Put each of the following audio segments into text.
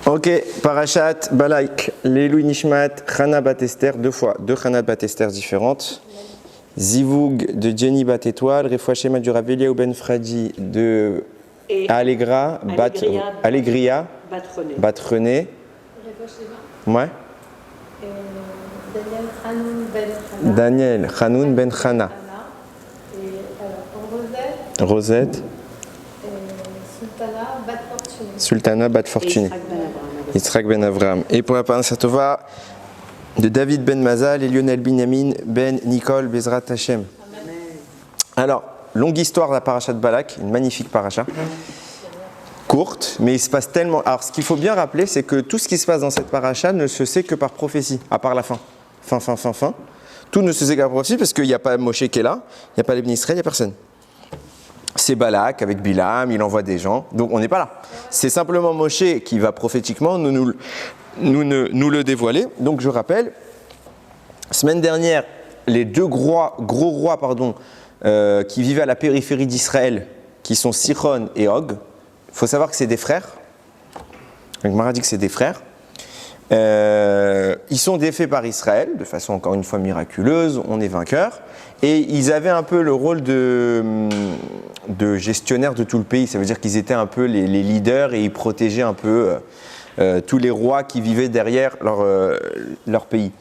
Ok, Parashat Balak, Leilou Nishmat, Chana Bat Esther, deux fois, deux Chana Bat Esther différentes. Zivug de Jenny Bat Étoile, Refouachema du Rav Eliaou Ben Fradi de Allegra, Allegria, Bat René. Ouais. Daniel Hanoun Ben Chana. Rosette. Sultana Bat Fortuné. Yitzhak Ben Avraham. Et pour la Parnassa Tova, de David Ben Mazal et Lionel Binyamin Ben Nicole Bezrat Hashem. Alors, longue histoire de la Parashat Balak, une magnifique paracha. Courte, mais il se passe tellement. Alors, ce qu'il faut bien rappeler, c'est que tout ce qui se passe dans cette paracha ne se sait que par prophétie, à part la fin. Fin. Tout ne se sait que par prophétie parce qu'il n'y a pas Moshe qui est là, il n'y a pas les Bnei Israël, il n'y a personne. C'est Balak avec Bilam, il envoie des gens, donc on n'est pas là. C'est simplement Moshe qui va prophétiquement nous le dévoiler. Donc je rappelle, semaine dernière, les deux gros rois qui vivaient à la périphérie d'Israël, qui sont Sichon et Og, il faut savoir que c'est des frères. Donc Mara dit que c'est des frères. Ils sont défaits par Israël, de façon encore une fois miraculeuse, on est vainqueur. Et ils avaient un peu le rôle de gestionnaire de tout le pays. Ça veut dire qu'ils étaient un peu les leaders et ils protégeaient un peu tous les rois qui vivaient derrière leur pays.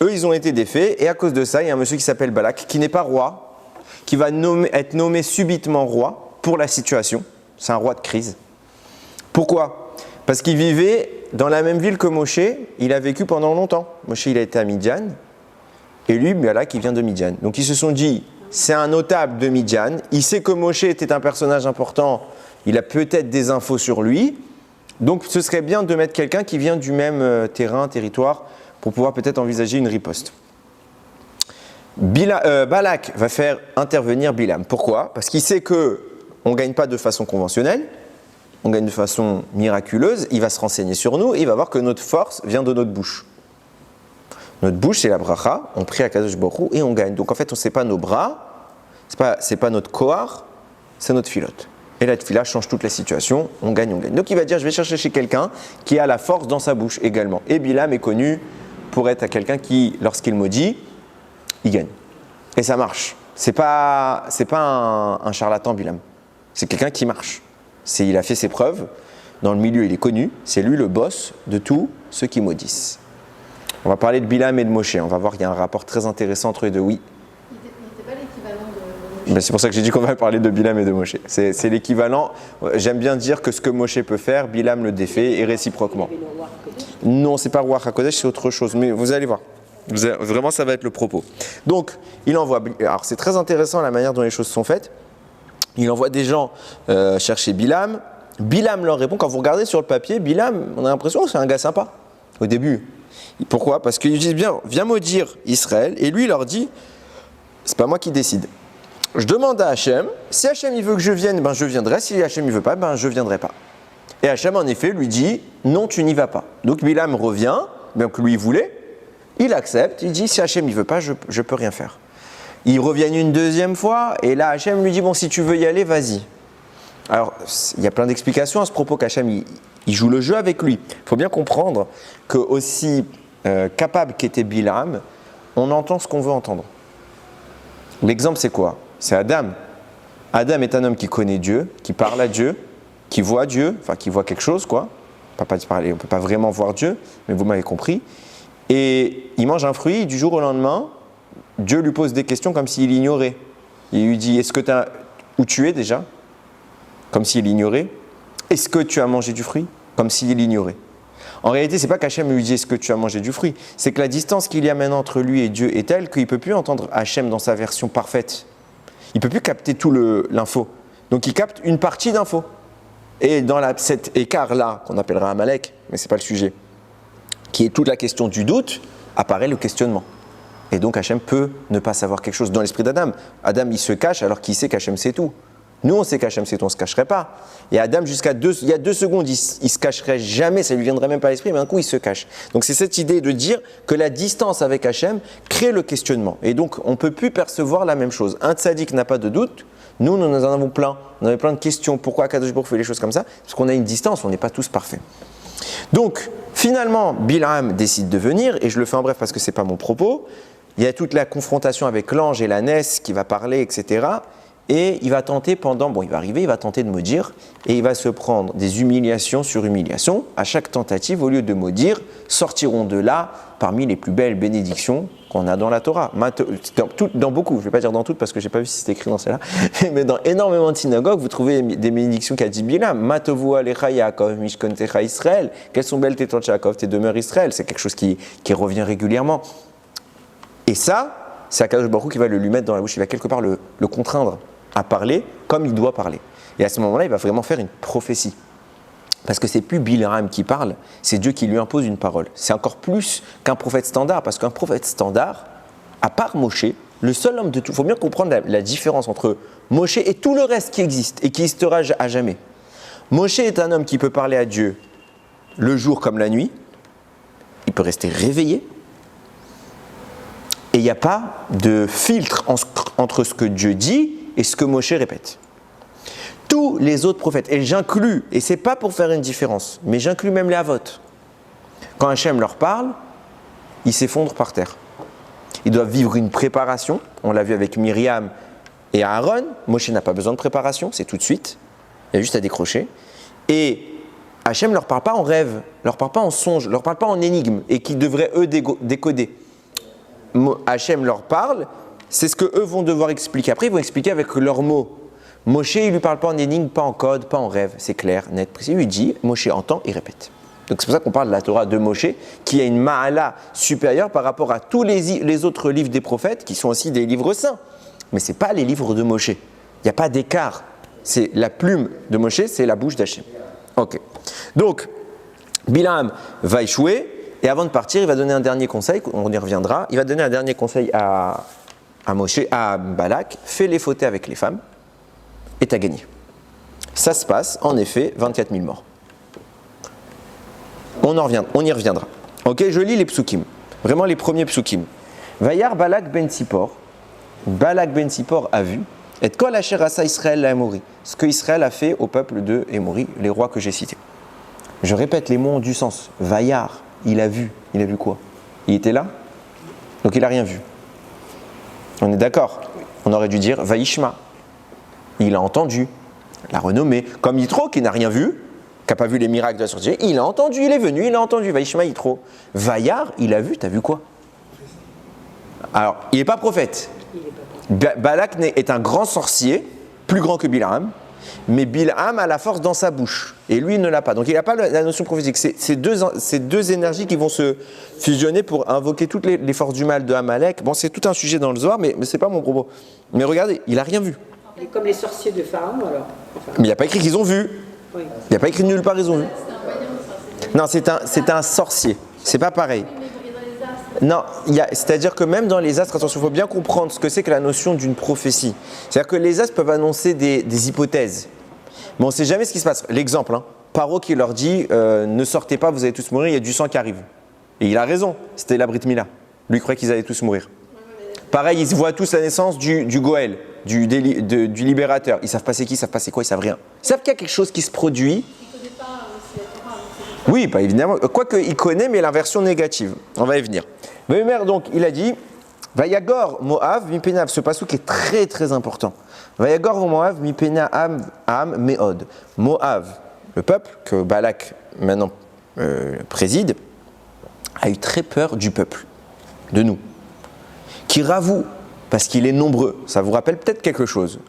Eux, ils ont été défaits et à cause de ça, il y a un monsieur qui s'appelle Balak, qui n'est pas roi, qui va être nommé subitement roi pour la situation. C'est un roi de crise. Pourquoi ? Parce qu'il vivait dans la même ville que Moshe, il a vécu pendant longtemps. Moshe, il a été à Midian. Et lui, Balak, il vient de Midian. Donc ils se sont dit, c'est un notable de Midian. Il sait que Moshe était un personnage important. Il a peut-être des infos sur lui. Donc ce serait bien de mettre quelqu'un qui vient du même territoire, pour pouvoir peut-être envisager une riposte. Balak va faire intervenir Bilam. Pourquoi ? Parce qu'il sait qu'on ne gagne pas de façon conventionnelle. On gagne de façon miraculeuse. Il va se renseigner sur nous et il va voir que notre force vient de notre bouche. Notre bouche, c'est la bracha, on prie à Kadosh Baruch Hu et on gagne. Donc en fait, ce n'est pas nos bras, c'est pas notre kohar, c'est notre filote. Et la tefila change toute la situation, on gagne. Donc il va dire, je vais chercher chez quelqu'un qui a la force dans sa bouche également. Et Bilam est connu pour être à quelqu'un qui, lorsqu'il maudit, il gagne. Et ça marche. C'est pas un charlatan, Bilam. C'est quelqu'un qui marche. Il a fait ses preuves. Dans le milieu, il est connu. C'est lui le boss de tous ceux qui maudissent. On va parler de Bilam et de Moshe. On va voir qu'il y a un rapport très intéressant entre les deux. Oui. Il n'était pas l'équivalent de Moshe. C'est pour ça que j'ai dit qu'on va parler de Bilam et de Moshe. C'est l'équivalent. J'aime bien dire que ce que Moshe peut faire, Bilam le défait et réciproquement. Non, c'est pas Ruach HaKodesh, c'est autre chose. Mais vous allez voir. Vraiment, ça va être le propos. Donc, il envoie. Alors, c'est très intéressant la manière dont les choses sont faites. Il envoie des gens chercher Bilam. Bilam leur répond. Quand vous regardez sur le papier, Bilam, on a l'impression que c'est un gars sympa au début. Pourquoi ? Parce qu'ils disent bien, viens maudire Israël. Et lui, il leur dit, c'est pas moi qui décide. Je demande à Hachem, si Hachem il veut que je vienne, ben je viendrai. Si Hachem il veut pas, ben je viendrai pas. Et Hachem en effet lui dit, non, tu n'y vas pas. Donc Bilam revient, bien que lui il voulait, il accepte, il dit, si Hachem il veut pas, je peux rien faire. Ils reviennent une deuxième fois, et là Hachem lui dit, bon, si tu veux y aller, vas-y. Alors, il y a plein d'explications à ce propos qu'Hachem il joue le jeu avec lui. Il faut bien comprendre que aussi capable qu'était Bilam, on entend ce qu'on veut entendre. L'exemple, c'est quoi ? C'est Adam. Adam est un homme qui connaît Dieu, qui parle à Dieu, qui voit Dieu, enfin qui voit quelque chose, quoi. On ne peut pas vraiment voir Dieu, mais vous m'avez compris. Et il mange un fruit, du jour au lendemain, Dieu lui pose des questions comme s'il ignorait. Il lui dit, où tu es déjà ? Comme s'il ignorait. Est-ce que tu as mangé du fruit ? Comme s'il ignorait. En réalité, ce n'est pas qu'Hachem lui dit est-ce que tu as mangé du fruit. C'est que la distance qu'il y a maintenant entre lui et Dieu est telle qu'il ne peut plus entendre Hachem dans sa version parfaite. Il ne peut plus capter tout l'info. Donc il capte une partie d'info. Et dans cet écart-là, qu'on appellera Amalek, mais ce n'est pas le sujet, qui est toute la question du doute, apparaît le questionnement. Et donc Hachem peut ne pas savoir quelque chose dans l'esprit d'Adam. Adam, il se cache alors qu'il sait qu'Hachem sait tout. Nous, on sait qu'Hachem c'est tout, on ne se cacherait pas. Et Adam, il y a 2 secondes, il ne se cacherait jamais, ça ne lui viendrait même pas à l'esprit, mais un coup, il se cache. Donc, c'est cette idée de dire que la distance avec Hachem crée le questionnement. Et donc, on ne peut plus percevoir la même chose. Un tzaddik n'a pas de doute. Nous en avons plein. On avait plein de questions. Pourquoi Akadosh Baruch Hu fait les choses comme ça? Parce qu'on a une distance, on n'est pas tous parfaits. Donc, finalement, Bilam décide de venir, et je le fais en bref parce que ce n'est pas mon propos. Il y a toute la confrontation avec l'ange et la Ness qui va parler, etc. Et il va tenter il va tenter de maudire, et il va se prendre des humiliations sur humiliations. À chaque tentative, au lieu de maudire, sortiront de là parmi les plus belles bénédictions qu'on a dans la Torah. Dans beaucoup, je ne vais pas dire dans toutes parce que je n'ai pas vu si c'était écrit dans celle-là, mais dans énormément de synagogues, vous trouvez des bénédictions qu'a dit Bilam. Matovu alecha Yaakov, mishkontecha Israël. Quelles sont belles tes tentes Yaakov, tes demeures Israël. C'est quelque chose qui revient régulièrement. Et ça, c'est Akadosh Baruch Hu qui va le lui mettre dans la bouche. Il va quelque part le contraindre à parler comme il doit parler. Et à ce moment-là, il va vraiment faire une prophétie. Parce que c'est plus Bilam qui parle, c'est Dieu qui lui impose une parole. C'est encore plus qu'un prophète standard, parce qu'un prophète standard, à part Moshe, le seul homme de tout, il faut bien comprendre la différence entre Moshe et tout le reste qui existe et qui existera à jamais. Moshe est un homme qui peut parler à Dieu le jour comme la nuit, il peut rester réveillé, et il n'y a pas de filtre entre ce que Dieu dit et ce que Moshe répète. Tous les autres prophètes, et j'inclus, et c'est pas pour faire une différence, mais j'inclus même les Avot. Quand Hachem leur parle, ils s'effondrent par terre. Ils doivent vivre une préparation, on l'a vu avec Myriam et Aaron. Moshe n'a pas besoin de préparation, c'est tout de suite, il y a juste à décrocher. Et Hachem ne leur parle pas en rêve, ne leur parle pas en songe, ne leur parle pas en énigme, et qu'ils devraient eux décoder. Hachem leur parle, c'est ce qu'eux vont devoir expliquer. Après, ils vont expliquer avec leurs mots. Moshe, il ne lui parle pas en énigme, pas en code, pas en rêve. C'est clair, net, précis. Il lui dit, Moshe entend, il répète. Donc c'est pour ça qu'on parle de la Torah de Moshe, qui a une ma'ala supérieure par rapport à tous les autres livres des prophètes, qui sont aussi des livres saints. Mais ce n'est pas les livres de Moshe. Il n'y a pas d'écart. C'est la plume de Moshe, c'est la bouche d'Hachem. Ok. Donc, Bilam va échouer. Et avant de partir, il va donner un dernier conseil, on y reviendra. Il va donner un dernier conseil à Balak, fais-les fauter avec les femmes, et t'as gagné. Ça se passe, en effet, 24 000 morts. On y reviendra. Ok, je lis les psukim, vraiment les premiers psukim. Vayar Balak ben Tzipor. Balak ben Tzipor a vu, et kol asher asa Israël la Émori, ce que Israël a fait au peuple de Émori, les rois que j'ai cités. Je répète, les mots ont du sens. Vayar. Il a vu quoi? Il était là? Donc il n'a rien vu. On est d'accord? On aurait dû dire Vaishma. Il a entendu la renommée. Comme Yitro qui n'a rien vu, qui n'a pas vu les miracles de la sortie, il a entendu, il est venu, il a entendu. Vaishma Yitro. Vayar, il a vu, t'as vu quoi? Alors, il n'est pas prophète. Balak est un grand sorcier, plus grand que Bilam. Mais Bilam a la force dans sa bouche, et lui il ne l'a pas. Donc il n'a pas la notion prophétique. C'est deux énergies qui vont se fusionner pour invoquer toutes les forces du mal de Amalek. Bon, c'est tout un sujet dans le Zohar, mais ce n'est pas mon propos. Mais regardez, il n'a rien vu. Comme les sorciers de Pharaon, alors. Enfin. Mais il n'y a pas écrit qu'ils ont vu. Oui. Il n'y a pas écrit nulle part ils ont vu. Non, c'est un sorcier. C'est pas pareil. Non, c'est-à-dire que même dans les astres, attention, il faut bien comprendre ce que c'est que la notion d'une prophétie. C'est-à-dire que les astres peuvent annoncer des hypothèses. Mais on ne sait jamais ce qui se passe. L'exemple, Paro qui leur dit ne sortez pas, vous allez tous mourir, il y a du sang qui arrive. Et il a raison, c'était la Brit Mila. Lui il croyait qu'ils allaient tous mourir. Pareil, ils voient tous la naissance du Goël, du libérateur. Ils savent pas c'est qui, ils savent pas c'est quoi, ils savent rien. Ils savent qu'il y a quelque chose qui se produit. Oui, pas évidemment. Quoique il connaît, mais la version négative. On va y venir. Vémer, donc, il a dit Vayagor Moav Mipena. Ce passouk est très très important. Vayagor Moav Mipena Am Meod. Moav, le peuple que Balak maintenant préside, a eu très peur du peuple, de nous. Qui ravoue, parce qu'il est nombreux. Ça vous rappelle peut-être quelque chose.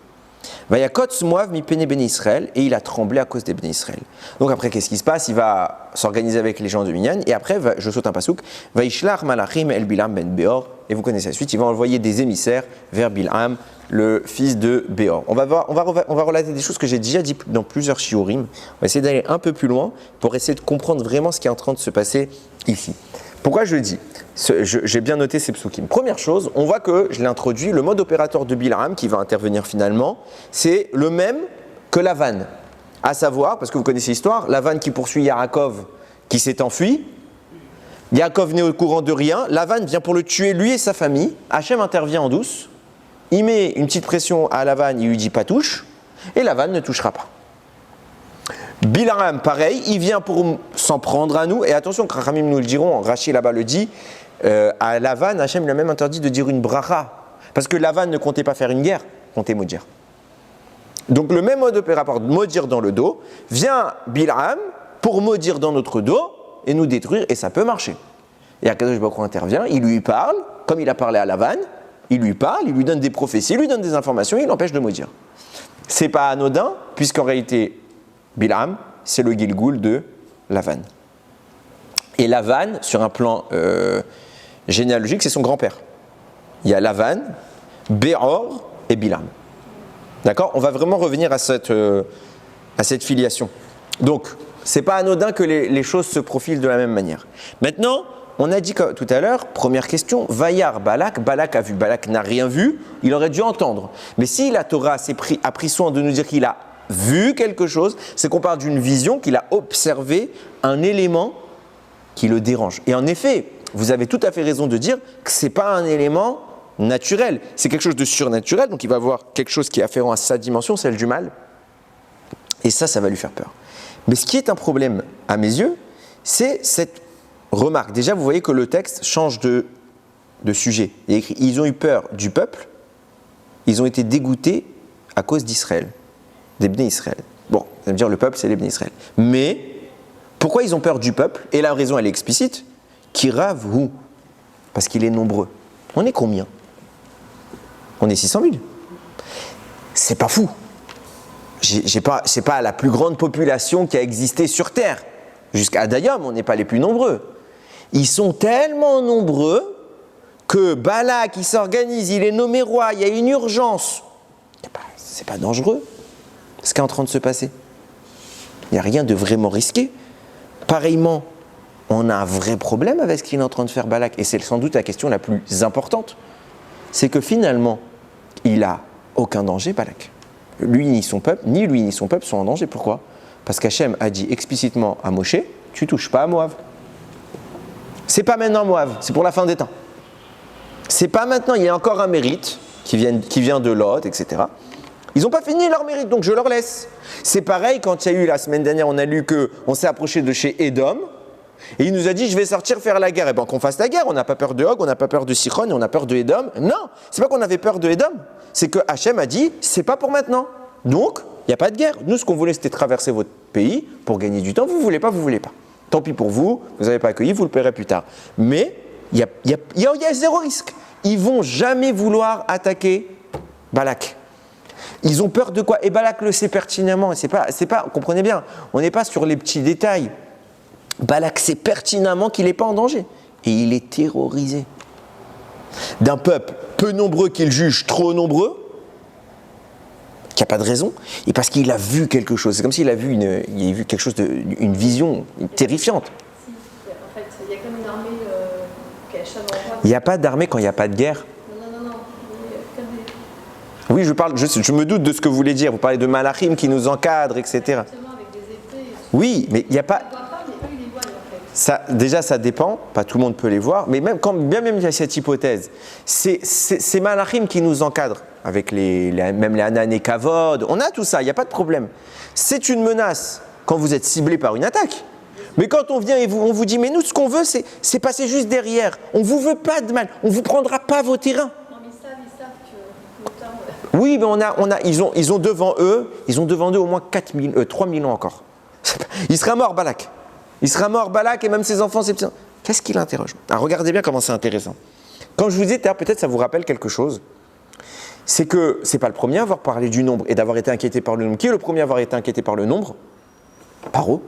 Vayakotz Moav mipene ben Israël, et il a tremblé à cause des ben Israël. Donc après, qu'est-ce qui se passe? Il va s'organiser avec les gens de Minyan, et après, je saute un pasouk, Vaishlach malachim el Bilam ben Beor, et vous connaissez la suite, il va envoyer des émissaires vers Bilam, le fils de Beor. On va relater des choses que j'ai déjà dit dans plusieurs shiurim. On va essayer d'aller un peu plus loin pour essayer de comprendre vraiment ce qui est en train de se passer ici. Pourquoi je le dis? J'ai bien noté ces psukim. Première chose, on voit que, je l'ai introduit, le mode opérateur de Bilham qui va intervenir finalement, c'est le même que Lavan. À savoir, parce que vous connaissez l'histoire, Lavan qui poursuit Yaakov qui s'est enfui. Yaakov n'est au courant de rien. Lavan vient pour le tuer, lui et sa famille. Hachem intervient en douce. Il met une petite pression à Lavan, il lui dit pas touche. Et Lavan ne touchera pas. Bilham, pareil, il vient pour s'en prendre à nous. Et attention, Kachamim nous le diront, Rachi là-bas le dit, à Lavan, Hachem lui a même interdit de dire une bracha. Parce que Lavan ne comptait pas faire une guerre, comptait maudire. Donc le même mode opératoire, maudire dans le dos, vient Bilham pour maudire dans notre dos et nous détruire, et ça peut marcher. Et Akadosh Baruch Hu intervient, il lui parle, comme il a parlé à Lavan, il lui parle, il lui donne des prophéties, il lui donne des informations, il l'empêche de maudire. C'est pas anodin, puisqu'en réalité, Bilham, c'est le Gilgoul de Lavan. Et Lavan, sur un plan généalogique, c'est son grand-père. Il y a Lavan, Béor et Bilham. D'accord ? On va vraiment revenir à cette filiation. Donc, c'est pas anodin que les choses se profilent de la même manière. Maintenant, on a dit tout à l'heure, première question, Vayar Balak, Balak a vu, Balak n'a rien vu, il aurait dû entendre. Mais si la Torah a pris soin de nous dire qu'il a vu quelque chose, c'est qu'on parle d'une vision, qu'il a observé un élément qui le dérange. Et en effet, vous avez tout à fait raison de dire que ce n'est pas un élément naturel, c'est quelque chose de surnaturel, donc il va avoir quelque chose qui est afférent à sa dimension, celle du mal, et ça va lui faire peur. Mais ce qui est un problème à mes yeux, c'est cette remarque. Déjà, vous voyez que le texte change de sujet. Il est écrit, ils ont eu peur du peuple, ils ont été dégoûtés à cause d'Israël, des Bnei Israël. Bon, vous allez me dire, le peuple, c'est les Bnei Israël. Mais, pourquoi ils ont peur du peuple ? Et la raison, elle est explicite. Kirav hu, parce qu'il est nombreux. On est combien ? On est 600 000. C'est pas fou. C'est pas la plus grande population qui a existé sur Terre. Jusqu'à Dayom, on n'est pas les plus nombreux. Ils sont tellement nombreux que Balak, il s'organise, il est nommé roi, il y a une urgence. C'est pas dangereux ce qui est en train de se passer. Il n'y a rien de vraiment risqué. Pareillement, on a un vrai problème avec ce qu'il est en train de faire Balak. Et c'est sans doute la question la plus importante. C'est que finalement, il n'a aucun danger, Balak. Lui ni son peuple sont en danger. Pourquoi ? Parce qu'Hachem a dit explicitement à Moshe, tu touches pas à Moab. C'est pas maintenant Moab, c'est pour la fin des temps. C'est pas maintenant, il y a encore un mérite qui vient de Lot, etc. Ils n'ont pas fini leur mérite, donc je leur laisse. C'est pareil quand il y a eu la semaine dernière, on a lu qu'on s'est approché de chez Édom, et il nous a dit je vais sortir faire la guerre. Et bien qu'on fasse la guerre, on n'a pas peur de Hog, on n'a pas peur de Sichon, et on a peur de Édom. Non, c'est pas qu'on avait peur de Édom, c'est que Hachem a dit c'est pas pour maintenant. Donc, il n'y a pas de guerre. Nous, ce qu'on voulait, c'était traverser votre pays pour gagner du temps. Vous ne voulez pas, vous ne voulez pas. Tant pis pour vous, vous n'avez pas accueilli, vous le paierez plus tard. Mais il y a zéro risque. Ils ne vont jamais vouloir attaquer Balak. Ils ont peur de quoi ? Et Balak le sait pertinemment. C'est pas, comprenez bien, on n'est pas sur les petits détails. Balak sait pertinemment qu'il n'est pas en danger. Et il est terrorisé. D'un peuple peu nombreux qu'il juge trop nombreux, qu'il n'y a pas de raison, et parce qu'il a vu quelque chose. C'est comme s'il a vu quelque chose, une vision terrifiante. Si, en fait, il y a comme une armée qui est à chaque endroit. Il n'y a pas d'armée quand il n'y a pas de guerre. Non. Comme Oui, je me doute de ce que vous voulez dire. Vous parlez de Malachim qui nous encadrent, etc. exactement avec des épées. Oui, mais il n'y a pas... On ne voit pas, mais eux, ils les voient, en fait. Déjà, ça dépend. Pas tout le monde peut les voir. Mais même il y a cette hypothèse, c'est Malachim qui nous encadrent. Avec même les Hanan et Kavod. On a tout ça, il n'y a pas de problème. C'est une menace quand vous êtes ciblé par une attaque. Mais quand on vient et on vous dit, mais nous, ce qu'on veut, c'est passer juste derrière. On ne vous veut pas de mal. On ne vous prendra pas vos terrains. Non, mais ils savent que le temps... Oui, mais ils ont devant eux au moins 3 000 ans encore. Il sera mort, Balak. Il sera mort, Balak, et même ses enfants, ses petits. Qu'est-ce qu'il interroge ? Alors, regardez bien comment c'est intéressant. Quand je vous dis, peut-être ça vous rappelle quelque chose. C'est que ce n'est pas le premier à avoir parlé du nombre et d'avoir été inquiété par le nombre. Qui est le premier à avoir été inquiété par le nombre ? Paro.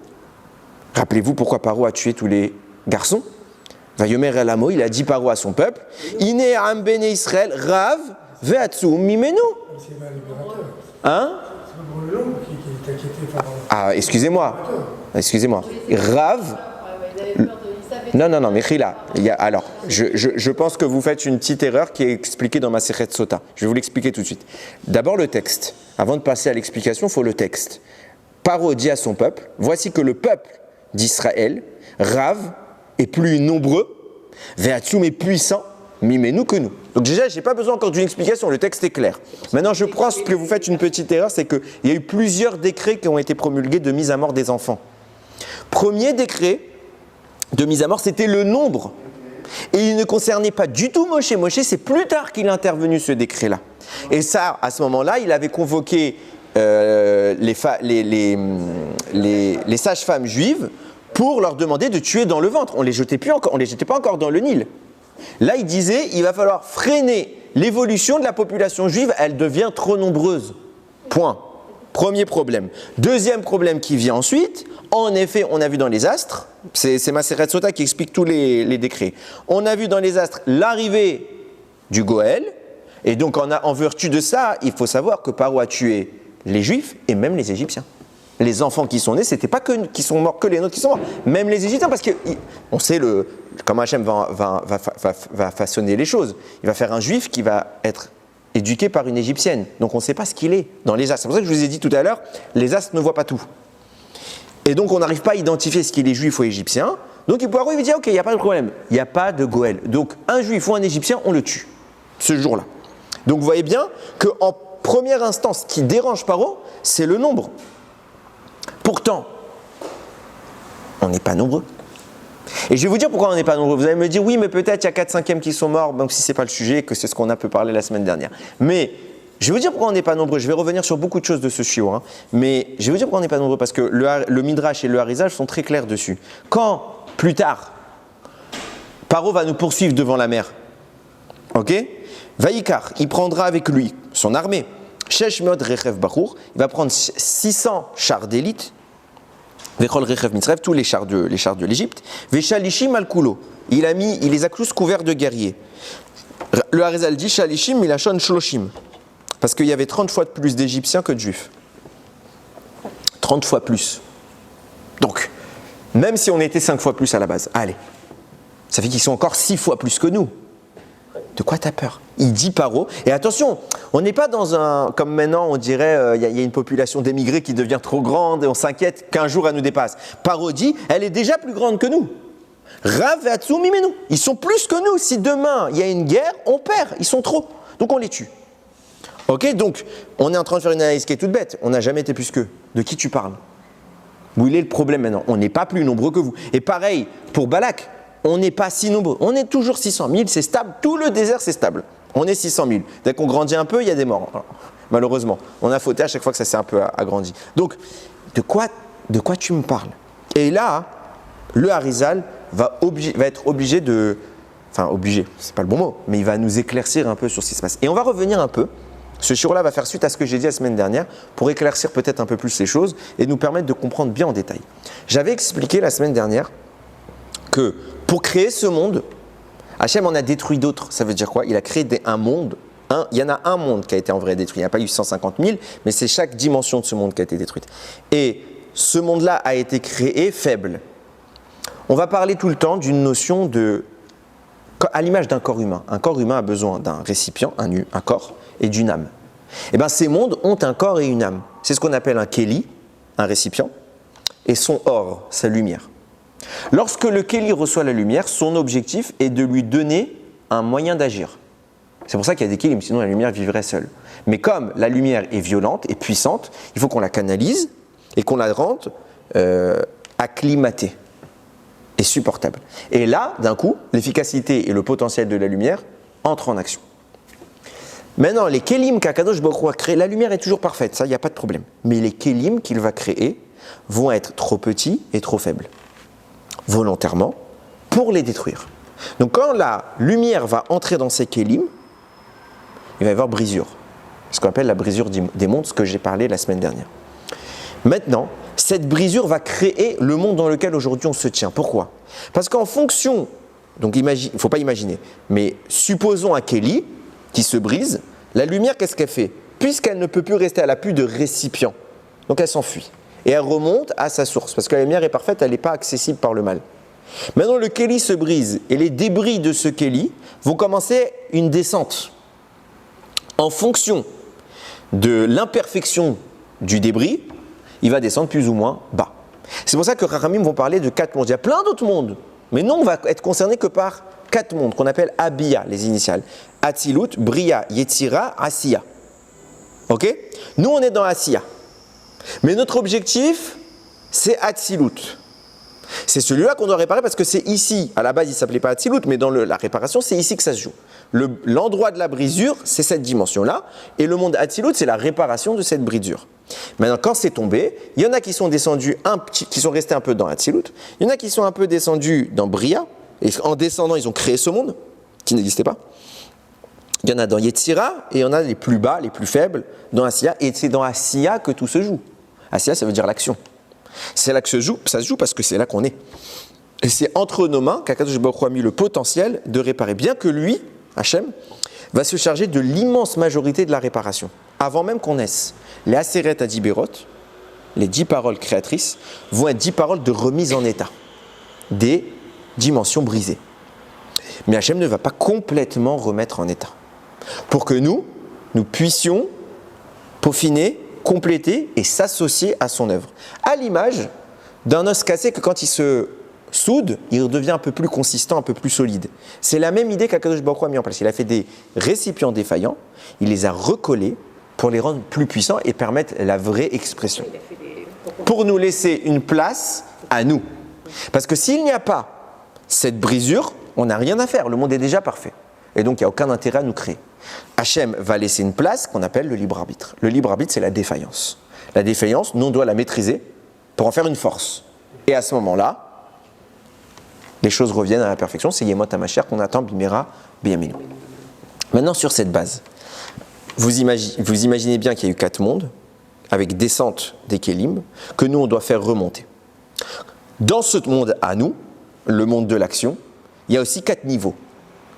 Rappelez-vous pourquoi Paro a tué tous les garçons. Vayomer el Amo, il a dit Paro à son peuple, Ine am bene Israël, Rav, ve'atsum mimenu. C'est pas libérateur. Hein ? C'est pas pour le nombre qui est inquiété par... Ah, excusez-moi. Rav. Ils avaient peur ils savent Non, mais Khila, alors, je pense que vous faites une petite erreur qui est expliquée dans ma Masechet Sota. Je vais vous l'expliquer tout de suite. D'abord le texte. Avant de passer à l'explication, il faut le texte. Paro dit à son peuple, voici que le peuple d'Israël, Rav, est plus nombreux, Ve'atsum est puissant, Mimenu que nous. Donc déjà, je n'ai pas besoin encore d'une explication, le texte est clair. Maintenant, je pense que vous faites une petite erreur, c'est qu'il y a eu plusieurs décrets qui ont été promulgués de mise à mort des enfants. Premier décret de mise à mort, c'était le nombre. Et il ne concernait pas du tout Moshe. Moshe, c'est plus tard qu'il est intervenu ce décret-là. Et ça, à ce moment-là, il avait convoqué les sages-femmes juives pour leur demander de tuer dans le ventre. On les jetait pas encore dans le Nil. Là, il disait, il va falloir freiner l'évolution de la population juive, elle devient trop nombreuse. Point. Premier problème. Deuxième problème qui vient ensuite, en effet, on a vu dans les astres, c'est Masechet Sota qui explique tous les décrets, on a vu dans les astres l'arrivée du Goël, et donc en vertu de ça, il faut savoir que Paro a tué les Juifs et même les Égyptiens. Les enfants qui sont nés, c'était pas qui sont morts, que les nôtres qui sont morts, même les Égyptiens, parce qu'on sait comment Hachem va façonner les choses. Il va faire un Juif qui va être éduqué par une Égyptienne. Donc on ne sait pas ce qu'il est dans les astres. C'est pour ça que je vous ai dit tout à l'heure, les astres ne voient pas tout. Et donc on n'arrive pas à identifier ce qu'il est juif ou égyptien. Donc il pourra lui dire, ok, il n'y a pas de problème, il n'y a pas de Goël. Donc un juif ou un égyptien, on le tue, ce jour-là. Donc vous voyez bien qu'en première instance, ce qui dérange Paro, c'est le nombre. Pourtant, on n'est pas nombreux. Et je vais vous dire pourquoi on n'est pas nombreux. Vous allez me dire, oui, mais peut-être il y a 4/5 qui sont morts, donc si ce n'est pas le sujet, que c'est ce qu'on a peu parlé la semaine dernière. Mais je vais vous dire pourquoi on n'est pas nombreux. Je vais revenir sur beaucoup de choses de ce shiur. Mais je vais vous dire pourquoi on n'est pas nombreux, parce que le Midrash et le Harizal sont très clairs dessus. Quand, plus tard, Paro va nous poursuivre devant la mer, ok, Vaïkar, il prendra avec lui son armée, Sheshmod Rechev Bachour, il va prendre 600 chars d'élite, Vechol Rechev Mitzrev, tous les chars de l'Égypte, Veshalishim al-Kulo, il les a tous couverts de guerriers. Le Harizal dit Shalishim, il a Shon Shloshim, parce qu'il y avait 30 fois plus d'Égyptiens que de Juifs. 30 fois plus. Donc, même si on était 5 fois plus à la base, allez, ça fait qu'ils sont encore 6 fois plus que nous. De quoi t'as peur? Il dit Paro. Et attention, on n'est pas dans un... Comme maintenant, on dirait, il y a une population d'émigrés qui devient trop grande et on s'inquiète qu'un jour elle nous dépasse. Paro dit, elle est déjà plus grande que nous. Rav et Atsum Mimenu. Ils sont plus que nous. Si demain, il y a une guerre, on perd. Ils sont trop. Donc on les tue. Ok, donc on est en train de faire une analyse qui est toute bête. On n'a jamais été plus qu'eux. De qui tu parles? Où il est le problème maintenant? On n'est pas plus nombreux que vous. Et pareil, pour Balak, on n'est pas si nombreux. On est toujours 600 000, c'est stable. Tout le désert, c'est stable. On est 600 000. Dès qu'on grandit un peu, il y a des morts. Alors, malheureusement, on a fauté à chaque fois que ça s'est un peu agrandi. Donc, de quoi tu me parles? Et là, le Harizal va être obligé de... Enfin, obligé, c'est pas le bon mot, mais il va nous éclaircir un peu sur ce qui se passe. Et on va revenir un peu. Ce shiur-là va faire suite à ce que j'ai dit la semaine dernière pour éclaircir peut-être un peu plus les choses et nous permettre de comprendre bien en détail. J'avais expliqué la semaine dernière que pour créer ce monde, Hachem en a détruit d'autres. Ça veut dire quoi? Il a créé un monde. Il y en a un monde qui a été en vrai détruit. Il n'y a pas eu 150 000, mais c'est chaque dimension de ce monde qui a été détruite. Et ce monde-là a été créé faible. On va parler tout le temps d'une notion à l'image d'un corps humain. Un corps humain a besoin d'un récipient, un corps, et d'une âme. Et bien ces mondes ont un corps et une âme. C'est ce qu'on appelle un kéli, un récipient, et son or, sa lumière. Lorsque le kéli reçoit la lumière, son objectif est de lui donner un moyen d'agir. C'est pour ça qu'il y a des kélim, sinon la lumière vivrait seule. Mais comme la lumière est violente et puissante, il faut qu'on la canalise et qu'on la rende acclimatée et supportable. Et là, d'un coup, l'efficacité et le potentiel de la lumière entrent en action. Maintenant, les kélim qu'Akadosh Baruch Hu a créés, la lumière est toujours parfaite, ça, il n'y a pas de problème. Mais les kélim qu'il va créer vont être trop petits et trop faibles, volontairement, pour les détruire. Donc quand la lumière va entrer dans ces kélim, il va y avoir brisure. Ce qu'on appelle la brisure des mondes, ce que j'ai parlé la semaine dernière. Maintenant, cette brisure va créer le monde dans lequel aujourd'hui on se tient. Pourquoi? Parce qu'en fonction, donc il ne faut pas imaginer, mais supposons un kéli qui se brise, la lumière, qu'est-ce qu'elle fait? Puisqu'elle ne peut plus rester, elle n'a plus de récipient. Donc elle s'enfuit. Et elle remonte à sa source, parce que la lumière est parfaite, elle n'est pas accessible par le mal. Maintenant, le Kéli se brise et les débris de ce Kéli vont commencer une descente. En fonction de l'imperfection du débris, il va descendre plus ou moins bas. C'est pour ça que Rachamim vont parler de 4 mondes. Il y a plein d'autres mondes, mais nous, on va être concerné que par 4 mondes qu'on appelle Abia, les initiales. Atzilut, Bria, Yetzira, Asiya. Ok? Nous, on est dans Asiya. Mais notre objectif, c'est Atzilut. C'est celui-là qu'on doit réparer parce que c'est ici, à la base il ne s'appelait pas Atzilut, mais dans la réparation, c'est ici que ça se joue. L'endroit de la brisure, c'est cette dimension-là, et le monde Atzilut, c'est la réparation de cette brisure. Maintenant, quand c'est tombé, il y en a qui sont descendus, qui sont restés un peu dans Atzilut, il y en a qui sont un peu descendus dans Bria, et en descendant, ils ont créé ce monde, qui n'existait pas. Il y en a dans Yetzira, et il y en a les plus bas, les plus faibles, dans Asiya, et c'est dans Asiya que tout se joue. Asiya, ça veut dire l'action. C'est là que ça se joue parce que c'est là qu'on est. Et c'est entre nos mains qu'Akadosh Baruch Hu a mis le potentiel de réparer. Bien que lui, Hachem, va se charger de l'immense majorité de la réparation. Avant même qu'on naisse, les Aseret Adiberot, les 10 paroles créatrices, vont être 10 paroles de remise en état des dimensions brisées. Mais Hachem ne va pas complètement remettre en état. Pour que nous puissions peaufiner, compléter et s'associer à son œuvre. À l'image d'un os cassé que quand il se soude, il devient un peu plus consistant, un peu plus solide. C'est la même idée qu'Akadosh Baruch Hu a mis en place. Il a fait des récipients défaillants, il les a recollés pour les rendre plus puissants et permettre la vraie expression. Pour nous laisser une place à nous. Parce que s'il n'y a pas cette brisure, on n'a rien à faire, le monde est déjà parfait. Et donc il n'y a aucun intérêt à nous créer. Hachem va laisser une place qu'on appelle le libre arbitre. Le libre arbitre, c'est la défaillance. La défaillance, nous, on doit la maîtriser pour en faire une force. Et à ce moment-là, les choses reviennent à la perfection. C'est Yemot HaMashiach qu'on attend, Bimera, Biyaminu. Maintenant, sur cette base, vous imaginez bien qu'il y a eu 4 mondes, avec descente des Kélim, que nous, on doit faire remonter. Dans ce monde à nous, le monde de l'action, il y a aussi 4 niveaux,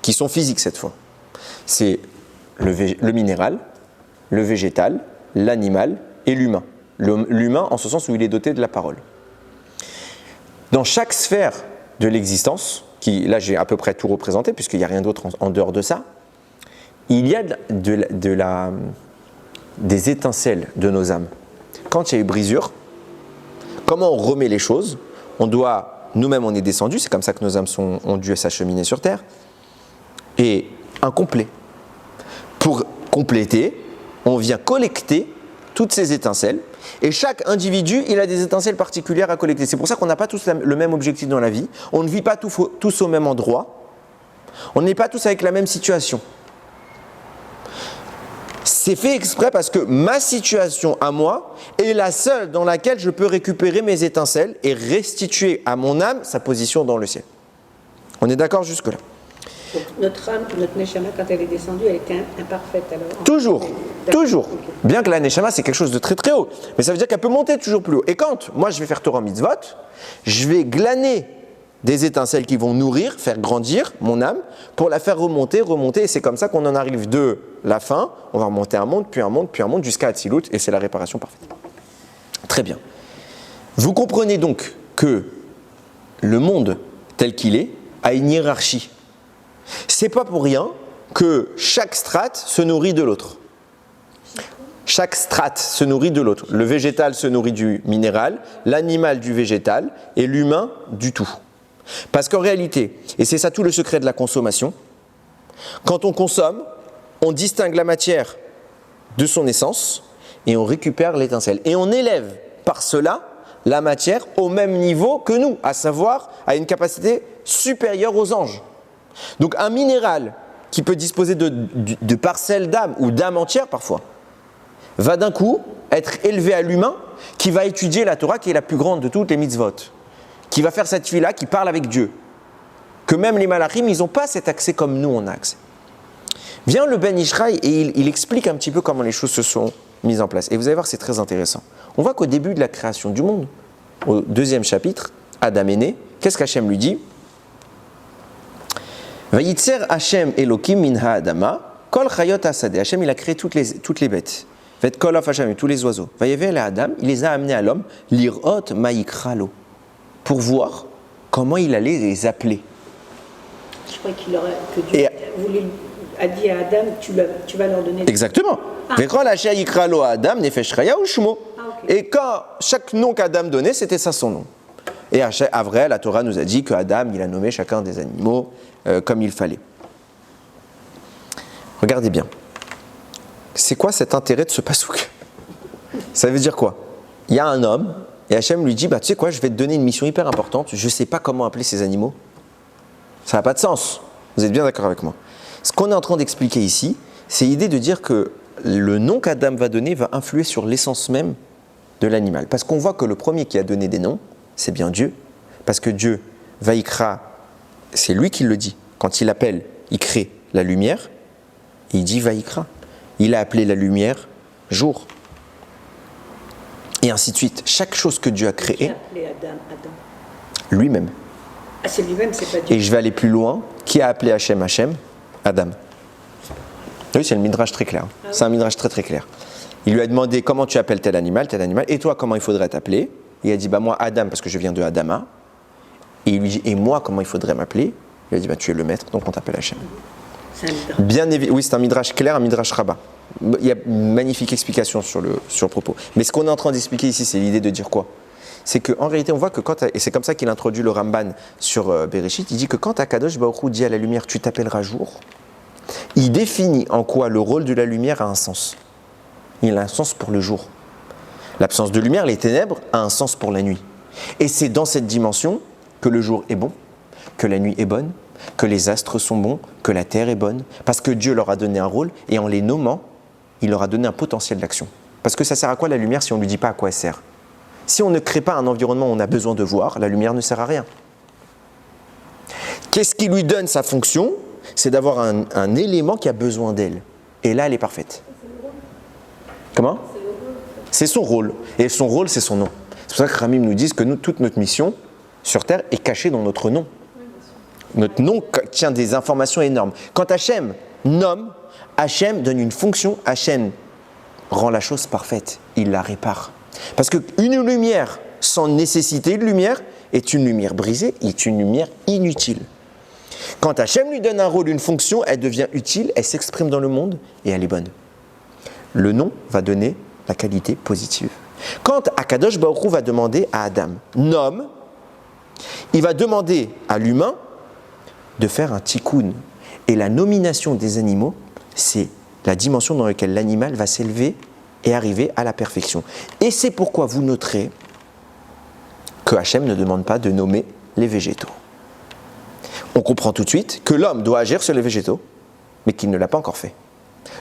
qui sont physiques cette fois. C'est le minéral, le végétal, l'animal et l'humain. L'humain en ce sens où il est doté de la parole. Dans chaque sphère de l'existence, là j'ai à peu près tout représenté puisqu'il n'y a rien d'autre en dehors de ça, il y a des étincelles de nos âmes. Quand il y a eu brisure, comment on remet les choses? Nous-mêmes on est descendus, c'est comme ça que nos âmes ont dû s'acheminer sur terre, et incomplet. Pour compléter, on vient collecter toutes ces étincelles et chaque individu, il a des étincelles particulières à collecter. C'est pour ça qu'on n'a pas tous le même objectif dans la vie, on ne vit pas tous au même endroit, on n'est pas tous avec la même situation. C'est fait exprès parce que ma situation à moi est la seule dans laquelle je peux récupérer mes étincelles et restituer à mon âme sa position dans le ciel. On est d'accord jusque-là? Donc, notre âme, notre neshama, quand elle est descendue, elle était imparfaite alors. Toujours. Okay. Bien que la neshama, c'est quelque chose de très très haut. Mais ça veut dire qu'elle peut monter toujours plus haut. Et quand moi je vais faire Torah Mitzvot, je vais glaner des étincelles qui vont nourrir, faire grandir mon âme, pour la faire remonter. Et c'est comme ça qu'on en arrive de la fin. On va remonter un monde, puis un monde, jusqu'à Atzilut. Et c'est la réparation parfaite. Très bien. Vous comprenez donc que le monde tel qu'il est a une hiérarchie. C'est pas pour rien que chaque strate se nourrit de l'autre. Chaque strate se nourrit de l'autre. Le végétal se nourrit du minéral, l'animal du végétal et l'humain du tout. Parce qu'en réalité, et c'est ça tout le secret de la consommation, quand on consomme, on distingue la matière de son essence et on récupère l'étincelle. Et on élève par cela la matière au même niveau que nous, à savoir à une capacité supérieure aux anges. Donc un minéral qui peut disposer de parcelles d'âme ou d'âme entière parfois, va d'un coup être élevé à l'humain qui va étudier la Torah qui est la plus grande de toutes les mitzvot, qui va faire cette fille-là, qui parle avec Dieu. Que même les malachim, ils n'ont pas cet accès comme nous on a accès. Vient le Ben Ishraï et il explique un petit peu comment les choses se sont mises en place. Et vous allez voir, c'est très intéressant. On voit qu'au début de la création du monde, au 2e chapitre, Adam est né, qu'est-ce qu'Hachem lui dit? Vayitzer Hachem Elokim min ha'adama, kol chayot hasadeh. Hachem, il a créé toutes les bêtes. Vet kol of Hachem, tous les oiseaux. Vayevel Adam, il les a amenés à l'homme, lirot ma'ikralo, pour voir comment il allait les appeler. Je crois que Dieu a dit à Adam, tu vas leur donner. Exactement. Vechol asher yikra lo Adam nefesh chaya ou shmo. Ok. Et quand chaque nom qu'Adam donnait, c'était ça son nom. Et à vrai, la Torah nous a dit qu'Adam, il a nommé chacun des animaux comme il fallait. Regardez bien. C'est quoi cet intérêt de ce pasouk? Ça veut dire quoi? Il y a un homme, et Hachem lui dit, tu sais quoi, je vais te donner une mission hyper importante, je ne sais pas comment appeler ces animaux. Ça n'a pas de sens. Vous êtes bien d'accord avec moi? Ce qu'on est en train d'expliquer ici, c'est l'idée de dire que le nom qu'Adam va donner va influer sur l'essence même de l'animal. Parce qu'on voit que le premier qui a donné des noms, c'est bien Dieu. Parce que Dieu, Vaïkra, c'est lui qui le dit. Quand il appelle, il crée la lumière, il dit Vaïkra. Il a appelé la lumière jour. Et ainsi de suite. Chaque chose que Dieu a Qui a créée, appelé Adam lui-même. Ah, c'est lui-même, c'est pas Dieu. Et je vais aller plus loin. Qui a appelé Hachem Hachem? Adam. Oui, c'est le midrash très clair. C'est un midrash très très clair. Il lui a demandé comment tu appelles tel animal, et toi comment il faudrait t'appeler? Il a dit moi Adam parce que je viens de Adama. Et il lui dit et moi comment il faudrait m'appeler? Il a dit tu es le maître donc on t'appelle Hachem. C'est un midrash. Bien évidemment, oui c'est un midrash clair, un midrash rabbin. Il y a une magnifique explication sur le propos. Mais ce qu'on est en train d'expliquer ici, c'est l'idée de dire quoi? C'est qu'en réalité, on voit que et c'est comme ça qu'il introduit le Ramban sur Bereshit, il dit que quand Akadosh Baruch Hu dit à la lumière, tu t'appelleras jour, il définit en quoi le rôle de la lumière a un sens. Il a un sens pour le jour. L'absence de lumière, les ténèbres, a un sens pour la nuit. Et c'est dans cette dimension que le jour est bon, que la nuit est bonne, que les astres sont bons, que la terre est bonne, parce que Dieu leur a donné un rôle, et en les nommant, il leur a donné un potentiel d'action. Parce que ça sert à quoi la lumière si on ne lui dit pas à quoi elle sert? Si on ne crée pas un environnement où on a besoin de voir, la lumière ne sert à rien. Qu'est-ce qui lui donne sa fonction? C'est d'avoir un élément qui a besoin d'elle. Et là, elle est parfaite. Comment? C'est son rôle. Et son rôle, c'est son nom. C'est pour ça que Ramim nous dit que toute notre mission sur Terre est cachée dans notre nom. Notre nom tient des informations énormes. Quand Hachem nomme, Hachem donne une fonction, Hachem rend la chose parfaite. Il la répare. Parce qu'une lumière sans nécessité de lumière est une lumière brisée, est une lumière inutile. Quand Hachem lui donne un rôle, une fonction, elle devient utile, elle s'exprime dans le monde et elle est bonne. Le nom va donner la qualité positive. Quand Akadosh Baruch Hu va demander à Adam, nomme, il va demander à l'humain de faire un tikkun. Et la nomination des animaux, c'est la dimension dans laquelle l'animal va s'élever et arriver à la perfection. Et c'est pourquoi vous noterez que Hachem ne demande pas de nommer les végétaux. On comprend tout de suite que l'homme doit agir sur les végétaux, mais qu'il ne l'a pas encore fait.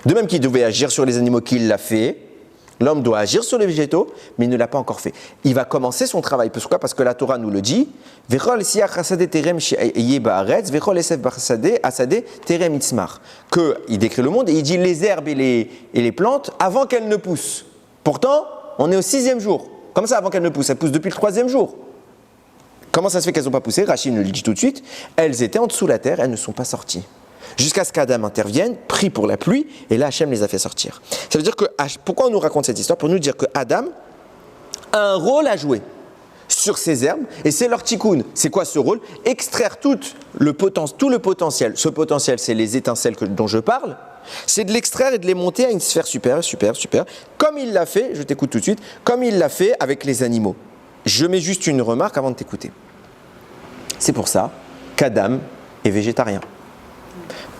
De même qu'il devait agir sur les animaux qu'il l'a fait, l'homme doit agir sur les végétaux, mais il ne l'a pas encore fait. Il va commencer son travail. Pourquoi? Parce que la Torah nous le dit. Il décrit le monde et il dit les herbes et les plantes avant qu'elles ne poussent. Pourtant, on est au 6e jour. Comme ça, avant qu'elles ne poussent, elles poussent depuis le 3e jour. Comment ça se fait qu'elles n'ont pas poussé? Rachid nous le dit tout de suite. Elles étaient en dessous de la terre, elles ne sont pas sorties. Jusqu'à ce qu'Adam intervienne, prie pour la pluie, et là Hachem les a fait sortir. Ça veut dire que, pourquoi on nous raconte cette histoire? Pour nous dire que Adam a un rôle à jouer sur ces herbes, et c'est leur tikkun. C'est quoi ce rôle? Extraire tout le potentiel. Ce potentiel, c'est les étincelles dont je parle. C'est de l'extraire et de les monter à une sphère supérieure. Comme il l'a fait, je t'écoute tout de suite, comme il l'a fait avec les animaux. Je mets juste une remarque avant de t'écouter. C'est pour ça qu'Adam est végétarien.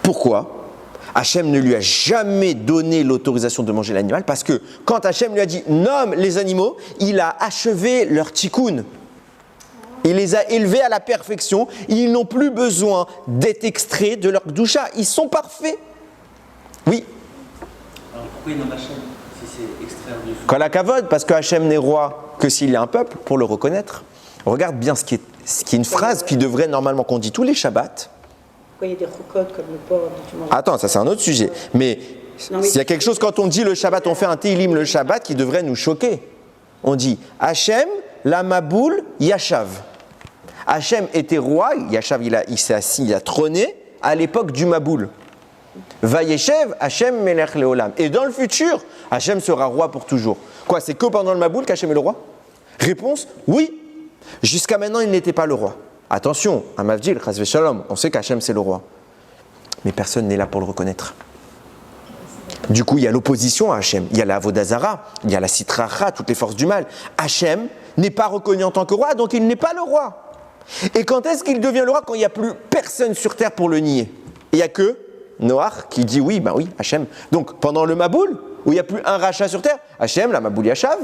Pourquoi? Hachem ne lui a jamais donné l'autorisation de manger l'animal parce que quand Hachem lui a dit nomme les animaux, il a achevé leur tikkun. Il les a élevés à la perfection. Ils n'ont plus besoin d'être extraits de leur doucha. Ils sont parfaits. Oui. Alors pourquoi il nomme Hachem si c'est extraire du Kol hakavod, parce que Hachem n'est roi que s'il est un peuple pour le reconnaître. Regarde bien ce qui est une phrase qui devrait normalement qu'on dit tous les Shabbats. Pourquoi il y a des roukotes comme le porc dont tu manges? Attends, ça c'est un autre sujet. Mais s'il y a quelque chose, quand on dit le Shabbat, on fait un Tehillim le Shabbat qui devrait nous choquer. On dit Hachem, la Maboul, Yashav. Hachem était roi, Yashav il s'est assis, il a trôné à l'époque du Maboul. Vayeshev, Hachem Melech Leolam. Et dans le futur, Hachem sera roi pour toujours. Quoi, c'est que pendant le Maboul qu'Hachem est le roi? Réponse, oui. Jusqu'à maintenant, il n'était pas le roi. Attention, à Mavdil, Chazve Shalom, on sait qu'Hachem c'est le roi. Mais personne n'est là pour le reconnaître. Du coup, il y a l'opposition à Hachem. Il y a la Avodazara, il y a la Sitracha, toutes les forces du mal. Hachem n'est pas reconnu en tant que roi, donc il n'est pas le roi. Et quand est-ce qu'il devient le roi? Quand il n'y a plus personne sur terre pour le nier. Il n'y a que Noach qui dit oui, oui, Hachem. Donc pendant le Maboul, où il n'y a plus un rachat sur terre, Hachem, la Maboul Yashav.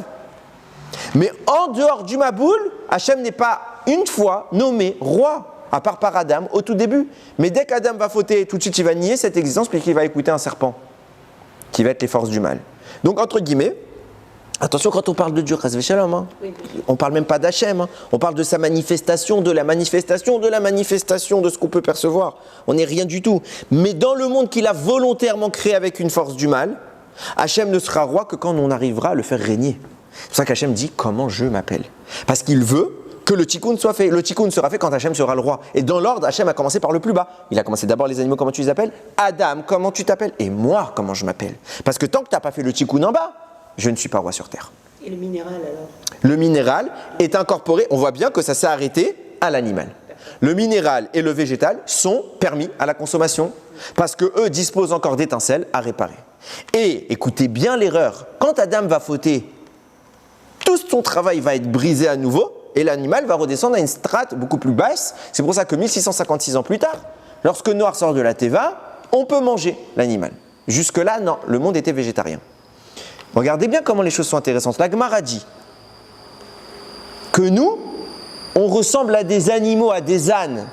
Mais en dehors du Maboul, Hachem n'est pas une fois nommé roi, à part par Adam au tout début. Mais dès qu'Adam va fauter, tout de suite il va nier cette existence puisqu'il va écouter un serpent, qui va être les forces du mal. Donc entre guillemets, attention quand on parle de Dieu, Chazve Shalom, hein, on ne parle même pas d'Hachem, hein, on parle de sa manifestation, de la manifestation, de la manifestation, de ce qu'on peut percevoir. On n'est rien du tout. Mais dans le monde qu'il a volontairement créé avec une force du mal, Hachem ne sera roi que quand on arrivera à le faire régner. C'est pour ça qu'Hachem dit comment je m'appelle. Parce qu'il veut que le tikkun soit fait. Le tikkun sera fait quand Hachem sera le roi. Et dans l'ordre, Hachem a commencé par le plus bas. Il a commencé d'abord les animaux, comment tu les appelles? Adam, comment tu t'appelles? Et moi, comment je m'appelle? Parce que tant que tu n'as pas fait le tikkun en bas, je ne suis pas roi sur terre. Et le minéral alors? Le minéral est incorporé, on voit bien que ça s'est arrêté à l'animal. Le minéral et le végétal sont permis à la consommation parce qu'eux disposent encore d'étincelles à réparer. Et écoutez bien l'erreur, quand Adam va fauter, tout son travail va être brisé à nouveau et l'animal va redescendre à une strate beaucoup plus basse. C'est pour ça que 1656 ans plus tard, lorsque Noach sort de la Teva, on peut manger l'animal. Jusque-là, non, le monde était végétarien. Regardez bien comment les choses sont intéressantes. La Gemara dit que nous, on ressemble à des animaux, à des ânes.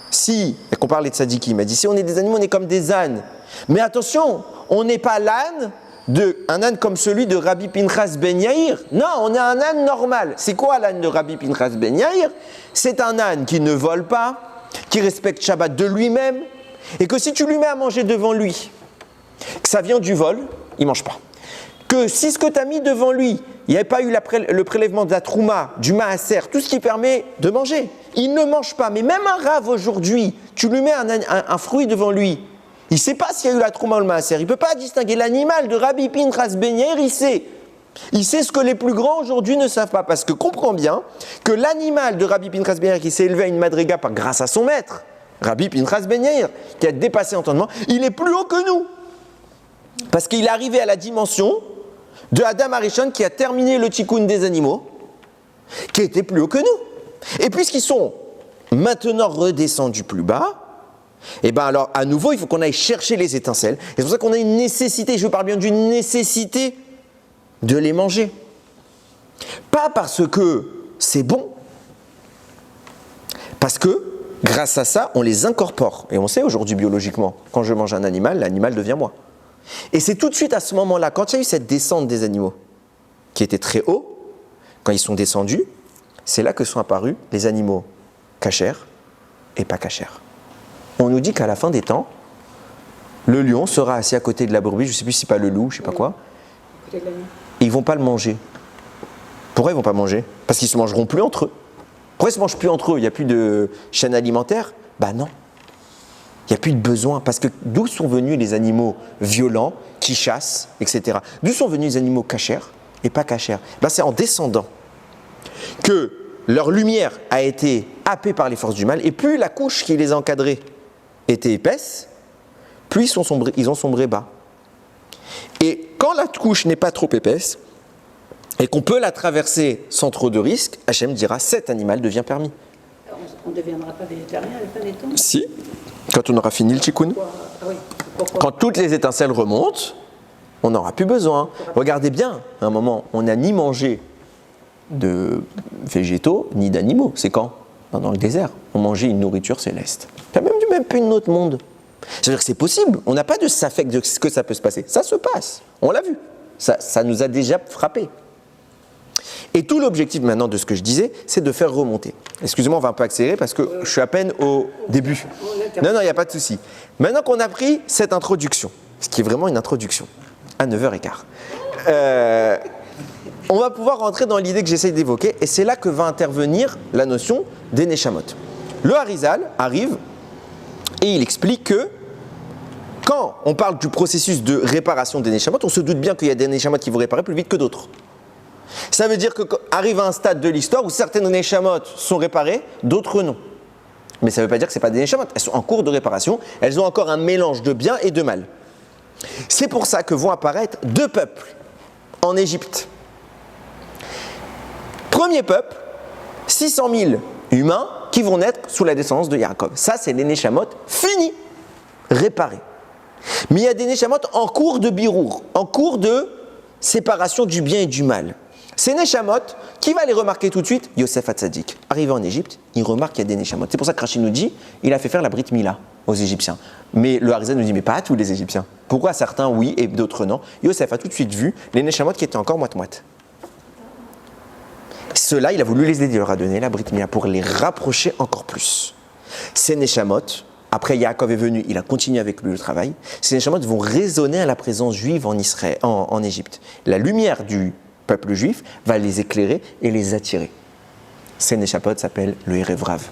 Si, et qu'on parle de tzadikim, elle dit si on est des animaux, on est comme des ânes. Mais attention, on n'est pas l'âne un âne comme celui de Rabbi Pinchas Ben Yair. Non, on est un âne normal. C'est quoi l'âne de Rabbi Pinchas Ben Yair? C'est un âne qui ne vole pas, qui respecte Shabbat de lui-même, et que si tu lui mets à manger devant lui, que ça vient du vol, il ne mange pas. Que si ce que tu as mis devant lui, il n'y avait pas eu le prélèvement de la trouma, du maaser, tout ce qui permet de manger, il ne mange pas. Mais même un rave aujourd'hui, tu lui mets un fruit devant lui, il ne sait pas s'il y a eu la trouma ou le maaser. Il ne peut pas distinguer l'animal de Rabbi Pinchas Ben Yair, il sait. Il sait ce que les plus grands aujourd'hui ne savent pas. Parce que comprends bien que l'animal de Rabbi Pinchas Ben Yair qui s'est élevé à une madriga grâce à son maître, Rabbi Pinchas Ben Yair, qui a dépassé l'entendement, il est plus haut que nous. Parce qu'il est arrivé à la dimension de Adam Arishon qui a terminé le tikkun des animaux, qui était plus haut que nous. Et puisqu'ils sont maintenant redescendus plus bas, et bien alors à nouveau il faut qu'on aille chercher les étincelles. Et c'est pour ça qu'on a une nécessité, je parle bien d'une nécessité de les manger. Pas parce que c'est bon, parce que grâce à ça on les incorpore. Et on sait aujourd'hui biologiquement, quand je mange un animal, l'animal devient moi. Et c'est tout de suite à ce moment-là, quand il y a eu cette descente des animaux, qui était très haut, quand ils sont descendus, c'est là que sont apparus les animaux cachers et pas cachers. On nous dit qu'à la fin des temps, le lion sera assis à côté de la brebis, je ne sais plus si c'est pas le loup, je ne sais pas quoi, et ils ne vont pas le manger. Pourquoi ils ne vont pas manger? Parce qu'ils ne se mangeront plus entre eux. Pourquoi ils ne se mangent plus entre eux? Il n'y a plus de chaîne alimentaire? Ben non. Il n'y a plus de besoin, parce que d'où sont venus les animaux violents, qui chassent, etc. D'où sont venus les animaux cachers et pas cachers? Ben c'est en descendant que leur lumière a été happée par les forces du mal, et plus la couche qui les a encadrés était épaisse, plus ils ont sombré bas. Et quand la couche n'est pas trop épaisse, et qu'on peut la traverser sans trop de risques, Hachem dira, cet animal devient permis. On ne deviendra pas végétarien à la fin des temps? Si. Quand on aura fini le tikkun, quand toutes les étincelles remontent, on n'aura plus besoin. Regardez bien, à un moment, on n'a ni mangé de végétaux, ni d'animaux. C'est quand? Dans le désert. On mangeait une nourriture céleste. Il n'y a même plus de notre monde. C'est-à-dire que c'est possible. On n'a pas de saffect de ce que ça peut se passer. Ça se passe. On l'a vu. Ça nous a déjà frappé. Et tout l'objectif maintenant de ce que je disais, c'est de faire remonter. Excusez-moi, on va un peu accélérer parce que je suis à peine au début. Non, il n'y a pas de souci. Maintenant qu'on a pris cette introduction, ce qui est vraiment une introduction, à 9h15, on va pouvoir rentrer dans l'idée que j'essaye d'évoquer, et c'est là que va intervenir la notion des Neshamot. Le Harizal arrive et il explique que quand on parle du processus de réparation des Neshamot, on se doute bien qu'il y a des Neshamot qui vont réparer plus vite que d'autres. Ça veut dire qu'arrive à un stade de l'histoire où certaines Neshamot sont réparées, d'autres non. Mais ça ne veut pas dire que ce n'est pas des Neshamot. Elles sont en cours de réparation. Elles ont encore un mélange de bien et de mal. C'est pour ça que vont apparaître deux peuples en Égypte. Premier peuple, 600 000 humains qui vont naître sous la descendance de Yaakov. Ça, c'est les Neshamot finis, réparés. Mais il y a des Neshamot en cours de birour, en cours de séparation du bien et du mal. Ces Neshamot, qui va les remarquer tout de suite? Yosef Hatzadik. Arrivé en Égypte, il remarque qu'il y a des Neshamot. C'est pour ça que Rachid nous dit, il a fait faire la Brit Mila aux Égyptiens. Mais le Harizal nous dit, mais pas à tous les Égyptiens. Pourquoi certains oui et d'autres non? Yosef a tout de suite vu les Neshamot qui étaient encore moite-moite. Ceux-là, il a voulu les aider, il leur a donné la Brit Mila pour les rapprocher encore plus. Ces Neshamot, après Yaakov est venu, il a continué avec lui le travail. Ces Neshamot vont résonner à la présence juive en Israël, en Égypte. La lumière du peuple juif va les éclairer et les attirer. Ces Neshamot s'appellent le Erev Rav.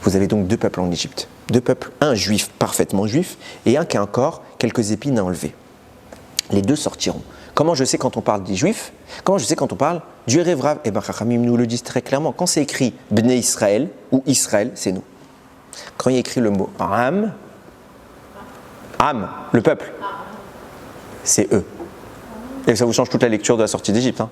Vous avez donc deux peuples en Égypte. Deux peuples, un juif parfaitement juif et un qui a encore quelques épines à enlever. Les deux sortiront. Comment je sais quand on parle des juifs? Comment je sais quand on parle du Erev Rav? Eh bien, Chachamim nous le disent très clairement. Quand c'est écrit Bnei Israël ou Israël, c'est nous. Quand il y a écrit le mot Am, le peuple, c'est eux. Et ça vous change toute la lecture de la sortie d'Égypte.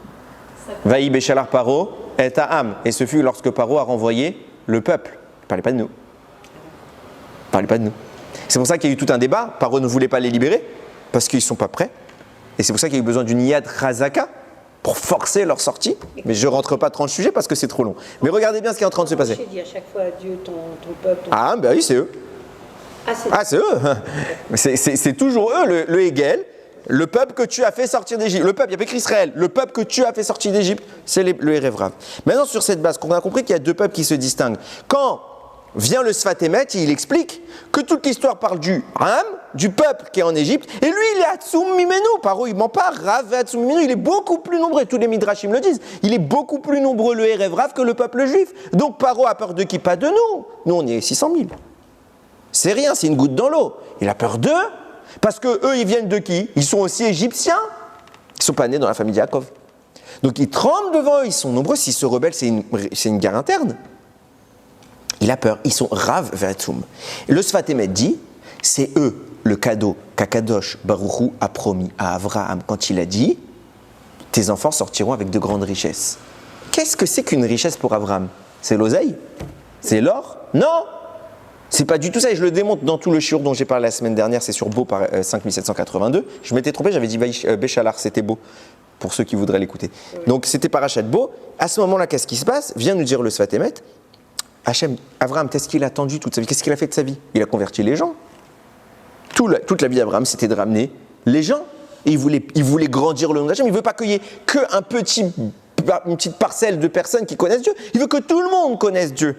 Vaï Béchalar Paro et Am. Et ce fut lorsque Paro a renvoyé le peuple. Il ne parlait pas de nous. Il ne parlait pas de nous. C'est pour ça qu'il y a eu tout un débat. Paro ne voulait pas les libérer parce qu'ils ne sont pas prêts. Et c'est pour ça qu'il y a eu besoin d'une Yad Chazaka pour forcer leur sortie. Mais je ne rentre pas trop dans le sujet parce que c'est trop long. Mais regardez bien ce qui est en train de se passer. J'ai dit à chaque fois Dieu, ton peuple. Ah, ben oui, c'est eux. Ah, c'est eux. C'est toujours eux, le Hegel. Le peuple que tu as fait sortir d'Égypte. Le peuple, il n'y a pas écrit Israël. Le peuple que tu as fait sortir d'Égypte, c'est le Erev Rav. Maintenant, sur cette base, on a compris qu'il y a deux peuples qui se distinguent. Quand vient le Sfat Emet, il explique que toute l'histoire parle du Ham, du peuple qui est en Égypte, et lui, il est Hatsum Mimenu. Paro, il ment pas, Rav et Hatsum Mimenu, il est beaucoup plus nombreux, tous les Midrashim le disent, il est beaucoup plus nombreux le Erev Rav que le peuple juif. Donc Paro a peur de qui? Pas de nous. Nous, on est 600 000. C'est rien, c'est une goutte dans l'eau. Il a peur d'eux, parce que eux, ils viennent de qui? Ils sont aussi égyptiens. Ils ne sont pas nés dans la famille de Yaakov. Donc ils tremblent devant eux, ils sont nombreux. S'ils se rebellent, c'est une guerre interne. Il a peur, ils sont Rav Ve'atzum. Le Sfat Emet dit, c'est eux le cadeau qu'Akadosh Baruch Hu a promis à Avraham quand il a dit, tes enfants sortiront avec de grandes richesses. Qu'est-ce que c'est qu'une richesse pour Avraham? C'est l'oseille? C'est l'or? Non! C'est pas du tout ça, et je le démontre dans tout le shiur dont j'ai parlé la semaine dernière, c'est sur Beau par 5782. Je m'étais trompé, j'avais dit Béchalar, c'était Beau, pour ceux qui voudraient l'écouter. Oui. Donc c'était Parashat Beau. À ce moment-là, qu'est-ce qui se passe? Vient nous dire le Sfat Emet, Hachem, Avraham, qu'est-ce qu'il a attendu toute sa vie? Qu'est-ce qu'il a fait de sa vie? Il a converti les gens. Toute la vie d'Avraham, c'était de ramener les gens. Et il voulait grandir le nom d'Hachem. Il ne veut pas qu'il y ait qu'une petite parcelle de personnes qui connaissent Dieu. Il veut que tout le monde connaisse Dieu.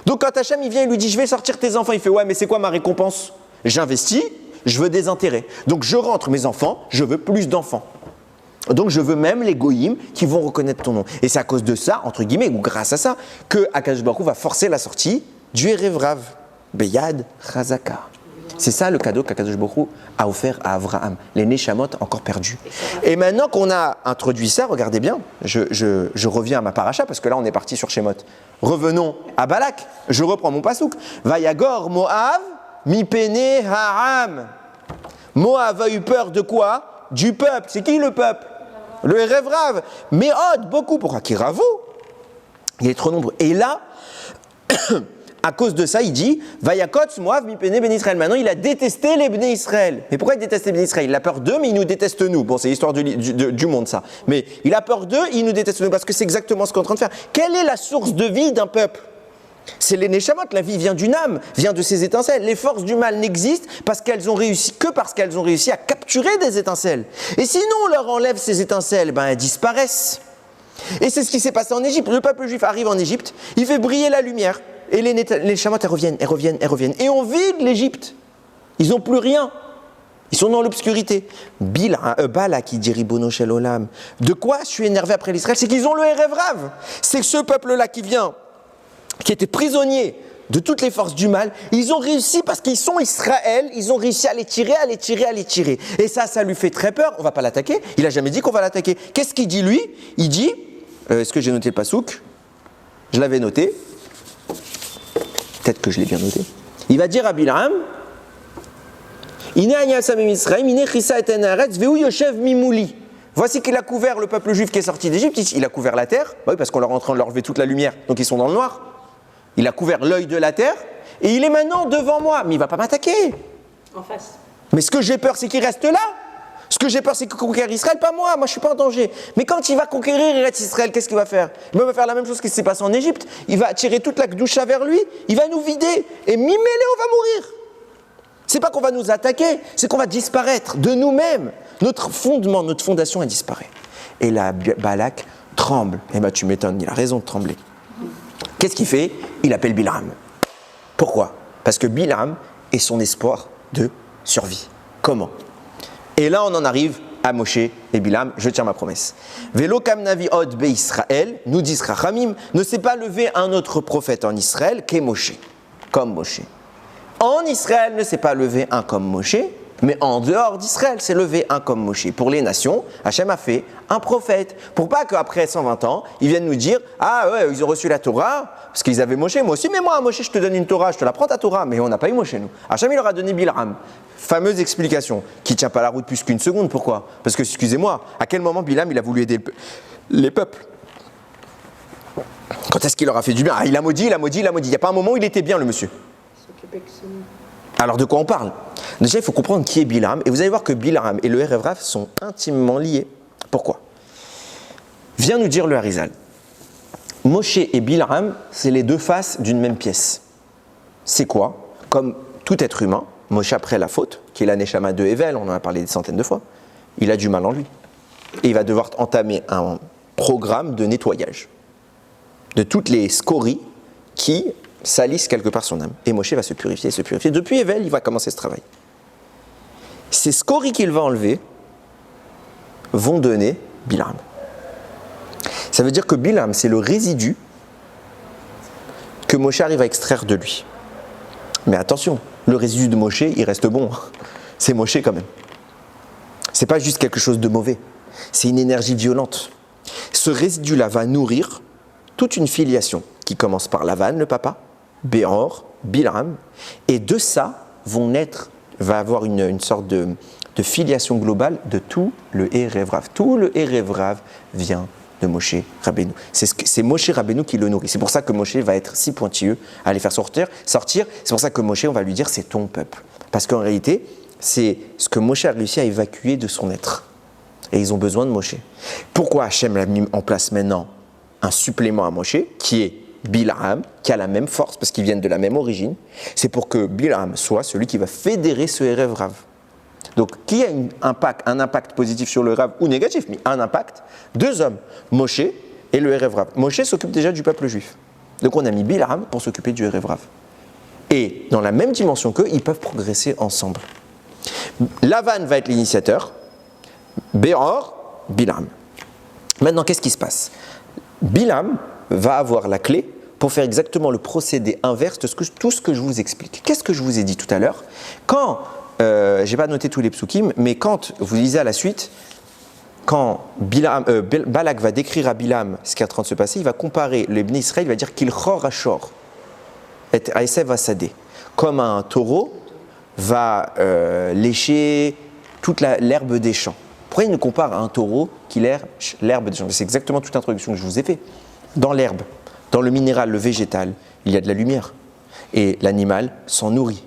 Donc quand Hachem il vient, il lui dit, je vais sortir tes enfants. Il fait, ouais, mais c'est quoi ma récompense? J'investis, je veux des intérêts. Donc je rentre mes enfants, je veux plus d'enfants. Donc je veux même les goïms qui vont reconnaître ton nom. Et c'est à cause de ça, entre guillemets, ou grâce à ça, que Akadosh Baruch Hu va forcer la sortie du Erev Rav, Beyad Chazaka. C'est ça le cadeau qu'Akadosh Baruch Hu a offert à Avraham, les Neshamot encore perdus. Et maintenant qu'on a introduit ça, regardez bien, je reviens à ma paracha, parce que là on est parti sur Shemot. Revenons à Balak, je reprends mon pasouk. Vayagor Moav, mipene ha'am. Moav a eu peur de quoi? Du peuple. C'est qui le peuple? Le Erev Rav. Mais beaucoup pour Akiravu. Il est trop nombreux. Et là, à cause de ça, il dit Vayakotz Moav mipene ben Israël. Maintenant, il a détesté les Bnei Israël. Mais pourquoi il déteste les Bnei Israël? Il a peur d'eux, mais il nous déteste nous. Bon, c'est l'histoire du monde, ça. Mais il a peur d'eux, il nous déteste nous, parce que c'est exactement ce qu'on est en train de faire. Quelle est la source de vie d'un peuple? C'est les Neshamot. La vie vient d'une âme, vient de ces étincelles. Les forces du mal n'existent parce qu'elles ont réussi à capturer des étincelles. Et sinon, on leur enlève ces étincelles, elles disparaissent. Et c'est ce qui s'est passé en Égypte. Le peuple juif arrive en Égypte, il fait briller la lumière. Et les Neshamot, elles reviennent. Et on vide l'Égypte. Ils n'ont plus rien. Ils sont dans l'obscurité. Bala qui dit Ribono Shel Olam. De quoi je suis énervé après l'Israël? C'est qu'ils ont le Erev Rav. C'est ce peuple-là qui vient, qui était prisonnier de toutes les forces du mal, ils ont réussi parce qu'ils sont Israël, ils ont réussi à les tirer. Et ça lui fait très peur, on ne va pas l'attaquer, il n'a jamais dit qu'on va l'attaquer. Qu'est-ce qu'il dit lui? Il dit, est-ce que j'ai noté le pasouk? Je l'avais noté, peut-être que je l'ai bien noté. Il va dire à Bilam, voici qu'il a couvert le peuple juif qui est sorti d'Égypte, il a couvert la terre, oui, parce qu'on leur est en train de leur enlever toute la lumière, donc ils sont dans le noir. Il a couvert l'œil de la terre, et il est maintenant devant moi, mais il ne va pas m'attaquer. En face. Mais ce que j'ai peur, c'est qu'il reste là. Ce que j'ai peur, c'est qu'il conquiert Israël, pas moi. Moi, je ne suis pas en danger. Mais quand il va conquérir Israël, qu'est-ce qu'il va faire? Il va faire la même chose qui s'est passé en Égypte. Il va tirer toute la Kedusha vers lui, il va nous vider, et Mimélé, on va mourir. C'est pas qu'on va nous attaquer, c'est qu'on va disparaître de nous-mêmes. Notre fondement, notre fondation, elle disparaît. Et là, Balak tremble. Eh bien, tu m'étonnes, il a raison de trembler. Qu'est-ce qu'il fait? Il appelle Bilam. Pourquoi? Parce que Bilam est son espoir de survie. Comment? Et là, on en arrive à Moshe et Bilam, je tiens ma promesse. Velo kam navi od be Israël, nous dit Rachamim, ne s'est pas levé un autre prophète en Israël qu'est Moshe, comme Moshe. En Israël ne s'est pas levé un comme Moshe, mais en dehors d'Israël s'est levé un comme Moshe. Pour les nations, Hachem a fait un prophète. Pour pas qu'après 120 ans, ils viennent nous dire « Ah ouais, ils ont reçu la Torah, parce qu'ils avaient Moshe, moi aussi, mais moi, Moshe, je te donne une Torah, je te la prends ta Torah. » Mais on n'a pas eu Moshe, nous. Hachem, il leur a donné Bilram. Fameuse explication, qui ne tient pas la route plus qu'une seconde. Pourquoi? Parce que, excusez-moi, à quel moment Bilam, il a voulu aider les peuples? Quand est-ce qu'il leur a fait du bien? Ah, il a maudit. Il n'y a pas un moment où il était bien, le monsieur. Alors de quoi on parle? Déjà, il faut comprendre qui est Bilam. Et vous allez voir que Bilam et le Erevrav sont intimement liés. Pourquoi? Vient nous dire le Harizal. Moshe et Bilam, c'est les deux faces d'une même pièce. C'est quoi? Comme tout être humain, Moshe après la faute, qui est la Neshama de Hevel, on en a parlé des centaines de fois, il a du mal en lui. Et il va devoir entamer un programme de nettoyage de toutes les scories qui salissent quelque part son âme. Et Moshe va se purifier. Depuis Hevel, il va commencer ce travail. Ces scories qu'il va enlever vont donner Bilam. Ça veut dire que Bilam, c'est le résidu que Moshe arrive à extraire de lui. Mais attention, le résidu de Moshe, il reste bon. C'est Moshe quand même. C'est pas juste quelque chose de mauvais. C'est une énergie violente. Ce résidu-là va nourrir toute une filiation qui commence par Lavan, le papa, Béor, Bilam, et de ça va avoir une sorte de filiation globale de tout le Erevrav. Tout le Erevrav vient de Moshe Rabbeinu. C'est Moshe Rabbeinu qui le nourrit. C'est pour ça que Moshe va être si pointilleux à les faire sortir. C'est pour ça que Moshe, on va lui dire, c'est ton peuple. Parce qu'en réalité, c'est ce que Moshe a réussi à évacuer de son être. Et ils ont besoin de Moshe. Pourquoi Hachem l'a mis en place maintenant un supplément à Moshe, qui est Bilam, qui a la même force, parce qu'ils viennent de la même origine? C'est pour que Bilam soit celui qui va fédérer ce Erevrav. Donc, qui a un impact positif sur le Rav ou négatif, mais un impact? Deux hommes, Moshe et le Erevrav. Moshe s'occupe déjà du peuple juif. Donc, on a mis Bilam pour s'occuper du Erevrav. Et dans la même dimension qu'eux, ils peuvent progresser ensemble. Lavan va être l'initiateur, Béor, Bilam. Maintenant, qu'est-ce qui se passe? Bilam va avoir la clé pour faire exactement le procédé inverse de tout ce que je vous explique. Qu'est-ce que je vous ai dit tout à l'heure? Quand j'ai pas noté tous les psukim, mais quand vous lisez à la suite, quand Balak va décrire à Bilam ce qui est en train de se passer, il va comparer le Bnei Israël, il va dire qu'il chor achor et aïsef va sadé, comme un taureau va lécher toute l'herbe des champs. Pourquoi il nous compare à un taureau qui lèche l'herbe des champs? C'est exactement toute l'introduction que je vous ai fait. Dans l'herbe, dans le minéral, le végétal, il y a de la lumière et l'animal s'en nourrit.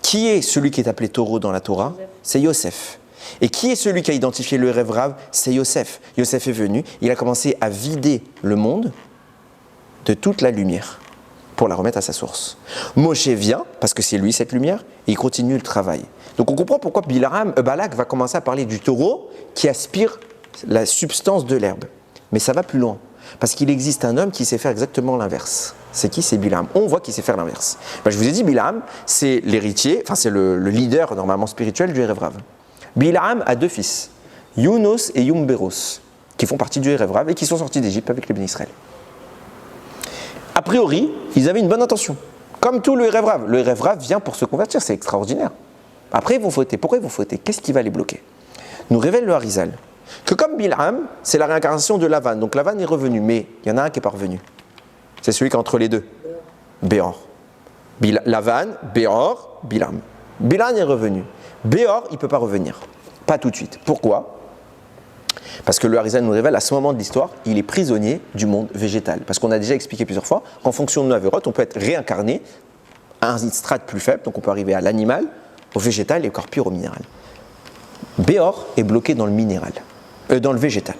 Qui est celui qui est appelé taureau dans la Torah? C'est Yosef. Et qui est celui qui a identifié le Erevrav? C'est Yosef. Yosef est venu, il a commencé à vider le monde de toute la lumière pour la remettre à sa source. Moshe vient, parce que c'est lui cette lumière, et il continue le travail. Donc on comprend pourquoi Balak va commencer à parler du taureau qui aspire la substance de l'herbe. Mais ça va plus loin, parce qu'il existe un homme qui sait faire exactement l'inverse. C'est qui? C'est Bilam. On voit qu'il sait faire l'inverse. Je vous ai dit, Bilam, c'est l'héritier, enfin c'est le leader normalement spirituel du Erevrav. Bilam a deux fils, Younos et Yumberos, qui font partie du Erevrav et qui sont sortis d'Égypte avec les Bnei Israël. A priori, ils avaient une bonne intention. Comme tout le Erev Rav. Le Erev Rav vient pour se convertir, c'est extraordinaire. Après, ils vont fauter. Pourquoi ils vont fauter? Qu'est-ce qui va les bloquer? Nous révèle le Harizal que comme Bilham, c'est la réincarnation de Lavan. Donc Lavan est revenu, mais il y en a un qui n'est pas revenu. C'est celui qui est entre les deux. Béor. Lavan, Béor, Bilham. Bilham est revenu. Béor, il ne peut pas revenir. Pas tout de suite. Pourquoi? Parce que le Harizal nous révèle, à ce moment de l'histoire, il est prisonnier du monde végétal. Parce qu'on a déjà expliqué plusieurs fois qu'en fonction de nos avérotes, on peut être réincarné à un strate plus faible, donc on peut arriver à l'animal, au végétal et au corps pur au minéral. Béor est bloqué dans le minéral, dans le végétal.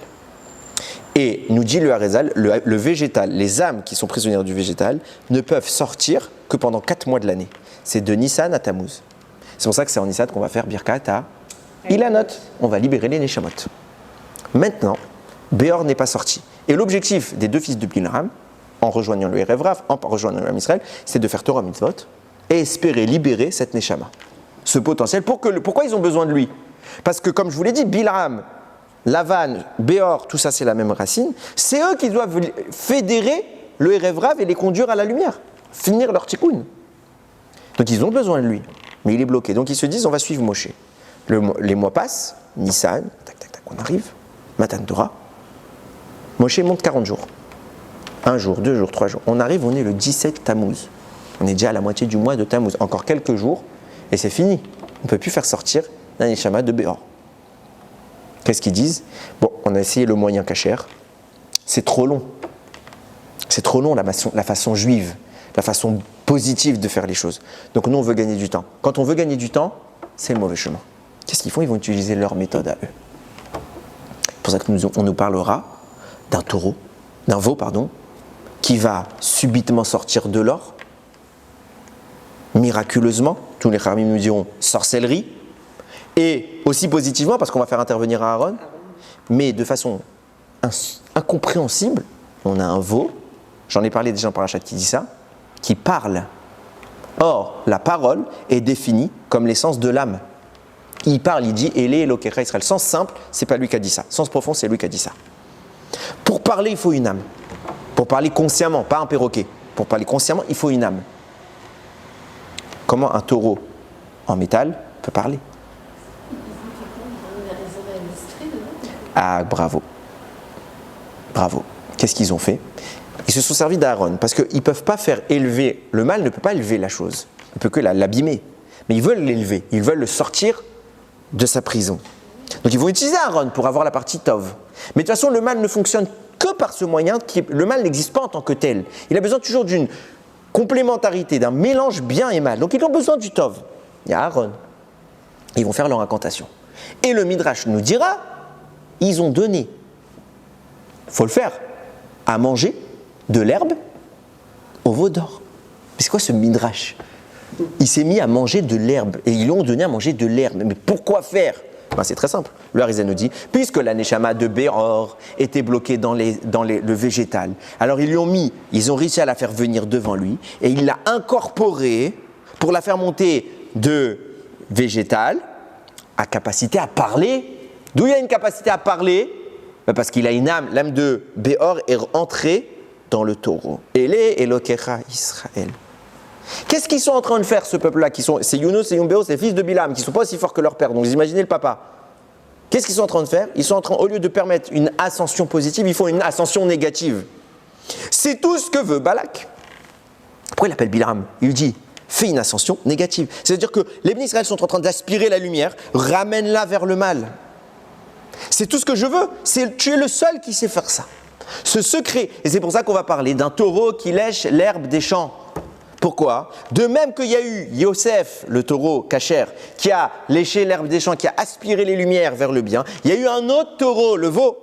Et nous dit le Harizal, le végétal, les âmes qui sont prisonnières du végétal ne peuvent sortir que pendant 4 mois de l'année. C'est de Nissan à Tammuz. C'est pour ça que c'est en Nissan qu'on va faire Birkat à Ilanot. On va libérer les Neshamot. Maintenant, Béor n'est pas sorti. Et l'objectif des deux fils de Bilham, en rejoignant le Erev Rav, en rejoignant le Ham Israël, c'est de faire Torah Mitzvot et espérer libérer cette Neshama. Ce potentiel. Pourquoi ils ont besoin de lui? Parce que, comme je vous l'ai dit, Bilham, Lavan, Béor, tout ça c'est la même racine. C'est eux qui doivent fédérer le Erev Rav et les conduire à la lumière, finir leur tikkun. Donc ils ont besoin de lui, mais il est bloqué. Donc ils se disent, on va suivre Moshe. Les mois passent, Nissan, tac, tac, tac, on arrive, Matan Torah. Moshe monte 40 jours. 1 jour, 2 jours, 3 jours. On arrive, on est le 17 Tammuz. On est déjà à la moitié du mois de Tammuz. Encore quelques jours, et c'est fini. On ne peut plus faire sortir la Neshama de Béor. Qu'est-ce qu'ils disent? Bon, on a essayé le moyen kasher. C'est trop long. C'est trop long la façon juive, la façon positive de faire les choses. Donc nous, on veut gagner du temps. Quand on veut gagner du temps, c'est le mauvais chemin. Qu'est-ce qu'ils font? Ils vont utiliser leur méthode à eux. C'est pour ça qu'on nous parlera d'un taureau, d'un veau, pardon, qui va subitement sortir de l'or, miraculeusement. Tous les Khamim nous diront sorcellerie. Et aussi positivement, parce qu'on va faire intervenir Aaron, mais de façon incompréhensible, on a un veau, j'en ai parlé déjà en parachat qui dit ça, qui parle. Or, la parole est définie comme l'essence de l'âme. Il parle, il dit « Elé Elokecha Israël ». Sens simple, c'est pas lui qui a dit ça. Sens profond, c'est lui qui a dit ça. Pour parler, il faut une âme. Pour parler consciemment, pas un perroquet. Pour parler consciemment, il faut une âme. Comment un taureau en métal peut parler? Ah, bravo. Bravo. Qu'est-ce qu'ils ont fait? Ils se sont servis d'Aaron, parce qu'ils ne peuvent pas faire élever, le mal ne peut pas élever la chose, il ne peut que l'abîmer. Mais ils veulent l'élever, ils veulent le sortir de sa prison. Donc ils vont utiliser Aaron pour avoir la partie Tov. Mais de toute façon, le mal ne fonctionne que par ce moyen, le mal n'existe pas en tant que tel. Il a besoin toujours d'une complémentarité, d'un mélange bien et mal. Donc ils ont besoin du Tov. Il y a Aaron. Ils vont faire leur incantation. Et le Midrash nous dira, ils ont donné, il faut le faire, à manger de l'herbe au veau d'or. Mais c'est quoi ce Midrash? Il s'est mis à manger de l'herbe et ils lui ont donné à manger de l'herbe. Mais pourquoi faire? C'est très simple. Le Harizal nous dit, puisque la Neshama de Béor était bloquée dans le végétal, alors ils ont réussi à la faire venir devant lui et il l'a incorporée pour la faire monter de végétal à capacité à parler. D'où il y a une capacité à parler? Parce qu'il a une âme. L'âme de Béor est entrée dans le taureau. Elé Elokecha Israël. Qu'est-ce qu'ils sont en train de faire, ce peuple-là? C'est Yunus et Yumbéo, c'est les fils de Bilam, qui ne sont pas aussi forts que leur père. Donc vous imaginez le papa. Qu'est-ce qu'ils sont en train de faire? Ils sont en train, au lieu de permettre une ascension positive, ils font une ascension négative. C'est tout ce que veut Balak. Pourquoi il appelle Bilam? Il lui dit, fais une ascension négative. C'est-à-dire que les Bnei Israël sont en train d'aspirer la lumière, ramène-la vers le mal. C'est tout ce que je veux. Tu es le seul qui sait faire ça. Ce secret, et c'est pour ça qu'on va parler d'un taureau qui lèche l'herbe des champs. Pourquoi? De même qu'il y a eu Yosef, le taureau kasher, qui a léché l'herbe des champs, qui a aspiré les lumières vers le bien, il y a eu un autre taureau, le veau,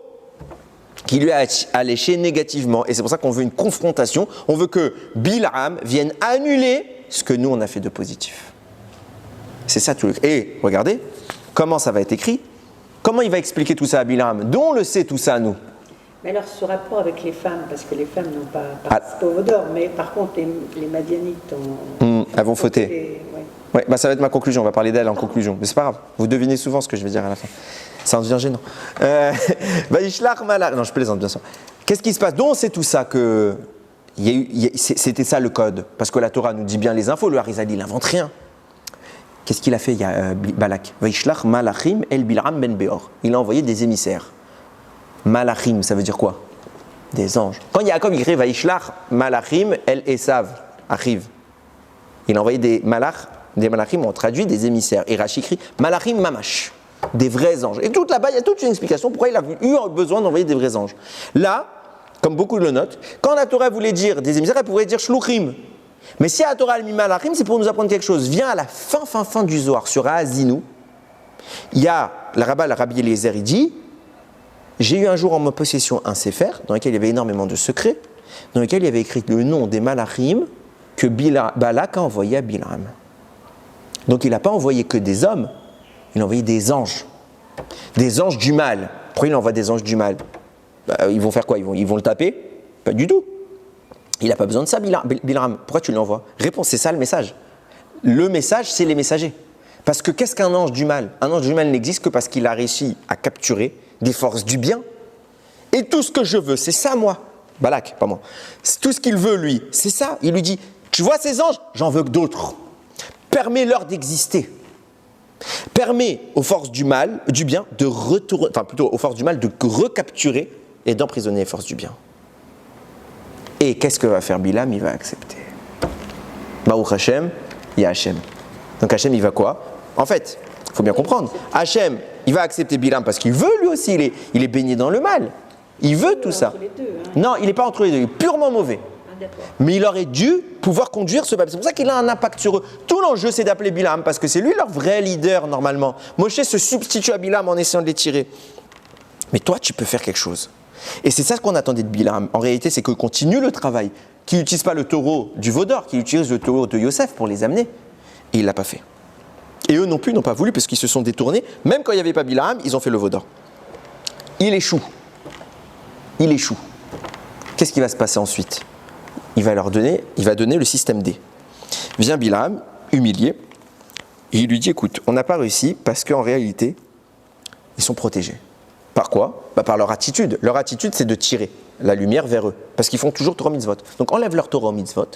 qui lui a léché négativement. Et c'est pour ça qu'on veut une confrontation. On veut que Bilham vienne annuler ce que nous, on a fait de positif. C'est ça tout le... Et regardez, comment ça va être écrit? Comment il va expliquer tout ça à Bilham? D'où on le sait tout ça, nous? Mais alors, ce rapport avec les femmes, parce que les femmes n'ont pas participé au veau d'or, mais par contre, les Madianites ont... elles vont fauter. Ouais, ça va être ma conclusion, on va parler d'elles en conclusion. Mais c'est pas grave, vous devinez souvent ce que je vais dire à la fin. Ça en devient gênant. Non, je plaisante, bien sûr. Qu'est-ce qui se passe? D'où on sait tout ça? Que C'était ça le code. Parce que la Torah nous dit bien les infos, le Harizali, il n'invente rien. Qu'est-ce qu'il a fait, Balak? Vaishlach malachim el Bil'am ben Beor. Il a envoyé des émissaires. Malachim, ça veut dire quoi? Des anges. Quand Yaakov écrit Vaishlach malachim el Esav, arrive. Il a envoyé des malachim, on traduit des émissaires. Et Rashi écrit malachim mamash, des vrais anges. Et tout là-bas, il y a toute une explication pourquoi il a eu besoin d'envoyer des vrais anges. Là, comme beaucoup le notent, quand la Torah voulait dire des émissaires, elle pourrait dire shluchim. Mais si la Torah a mis malachim, c'est pour nous apprendre quelque chose. Viens à la fin du Zohar, sur Haazinu, il y a le Rabbi Eliezer, il dit, j'ai eu un jour en ma possession un sefer, dans lequel il y avait énormément de secrets, dans lequel il y avait écrit le nom des malachim que Balak a envoyé à Bilam. Donc il n'a pas envoyé que des hommes, il a envoyé des anges du mal. Pourquoi il envoie des anges du mal? Ils vont faire quoi? Ils vont le taper? Pas du tout. Il n'a pas besoin de ça, Bilam. Pourquoi tu l'envoies? Réponse, c'est ça le message. Le message, c'est les messagers. Parce que qu'est-ce qu'un ange du mal? Un ange du mal n'existe que parce qu'il a réussi à capturer des forces du bien. Et tout ce que je veux, c'est ça, moi. Balak, pas moi. Tout ce qu'il veut, lui, c'est ça. Il lui dit, tu vois ces anges? J'en veux que d'autres. Permets-leur d'exister. Permets aux forces du mal, du bien, de retourner, enfin plutôt aux forces du mal de recapturer et d'emprisonner les forces du bien. Et qu'est-ce que va faire Bilam? Il va accepter. Baruch Hashem, il y a Hashem. Donc Hashem, il va quoi? En fait, il faut bien comprendre. Hashem, il va accepter Bilam parce qu'il veut lui aussi, il est baigné dans le mal. Il veut tout ça. Non, il n'est pas entre les deux, il est purement mauvais. Mais il aurait dû pouvoir conduire ce peuple. C'est pour ça qu'il a un impact sur eux. Tout l'enjeu, c'est d'appeler Bilam, parce que c'est lui leur vrai leader, normalement. Moshe se substitue à Bilam en essayant de les tirer. Mais toi, tu peux faire quelque chose. Et c'est ça ce qu'on attendait de Bilam. En réalité, c'est qu'il continue le travail, qu'il n'utilise pas le taureau du Vaudor, qu'il utilise le taureau de Yosef pour les amener. Et il ne l'a pas fait. Et eux non plus n'ont pas voulu, parce qu'ils se sont détournés. Même quand il n'y avait pas Bilam, ils ont fait le Vaudor. Il échoue. Qu'est-ce qui va se passer ensuite? Il va donner le système D. Vient Bilam, humilié, et il lui dit, écoute, on n'a pas réussi parce qu'en réalité, ils sont protégés. Par quoi? Par leur attitude. Leur attitude, c'est de tirer la lumière vers eux, parce qu'ils font toujours Torah mitzvot. Donc enlève leur Torah mitzvot,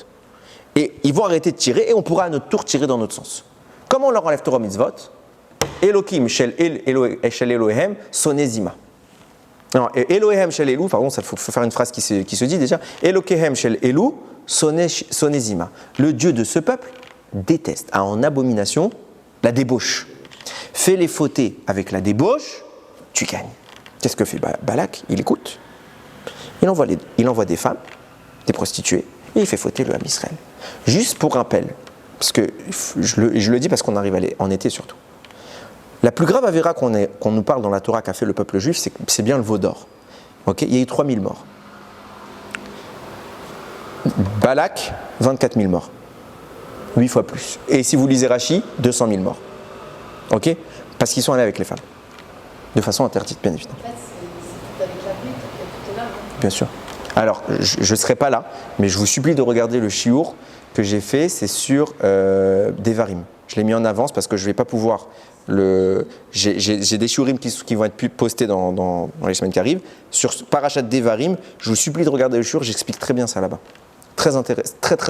et ils vont arrêter de tirer, et on pourra à notre tour tirer dans notre sens. Comment on leur enlève Torah mitzvot? Elokim shel Elohem sonezima. Non, Elohem shel Elu, pardon, il faut faire une phrase qui se dit déjà. Elokehem shel Elu sonezima. Le Dieu de ce peuple déteste, a en abomination la débauche. Fais les fauter avec la débauche, tu gagnes. Qu'est-ce que fait Balak? Il écoute. Il envoie des femmes, des prostituées, et il fait fauter le Ham Israël. Juste pour rappel, parce que je le dis parce qu'on arrive en été surtout. La plus grave avéra qu'on nous parle dans la Torah qu'a fait le peuple juif, c'est bien le veau d'or. Okay, il y a eu 3000 morts. Balak, 24 000 morts. 8 fois plus. Et si vous lisez Rashi, 200 000 morts. Ok? Parce qu'ils sont allés avec les femmes. De façon interdite, bien évidemment. En fait, c'est tout avec la Bible, tout est là. Bien sûr. Alors, je ne serai pas là, mais je vous supplie de regarder le shiur que j'ai fait, c'est sur Devarim. Je l'ai mis en avance parce que je ne vais pas pouvoir... J'ai des shiurim qui vont être postés dans les semaines qui arrivent. Sur Parashat Devarim, je vous supplie de regarder le shiur, j'explique très bien ça là-bas. Très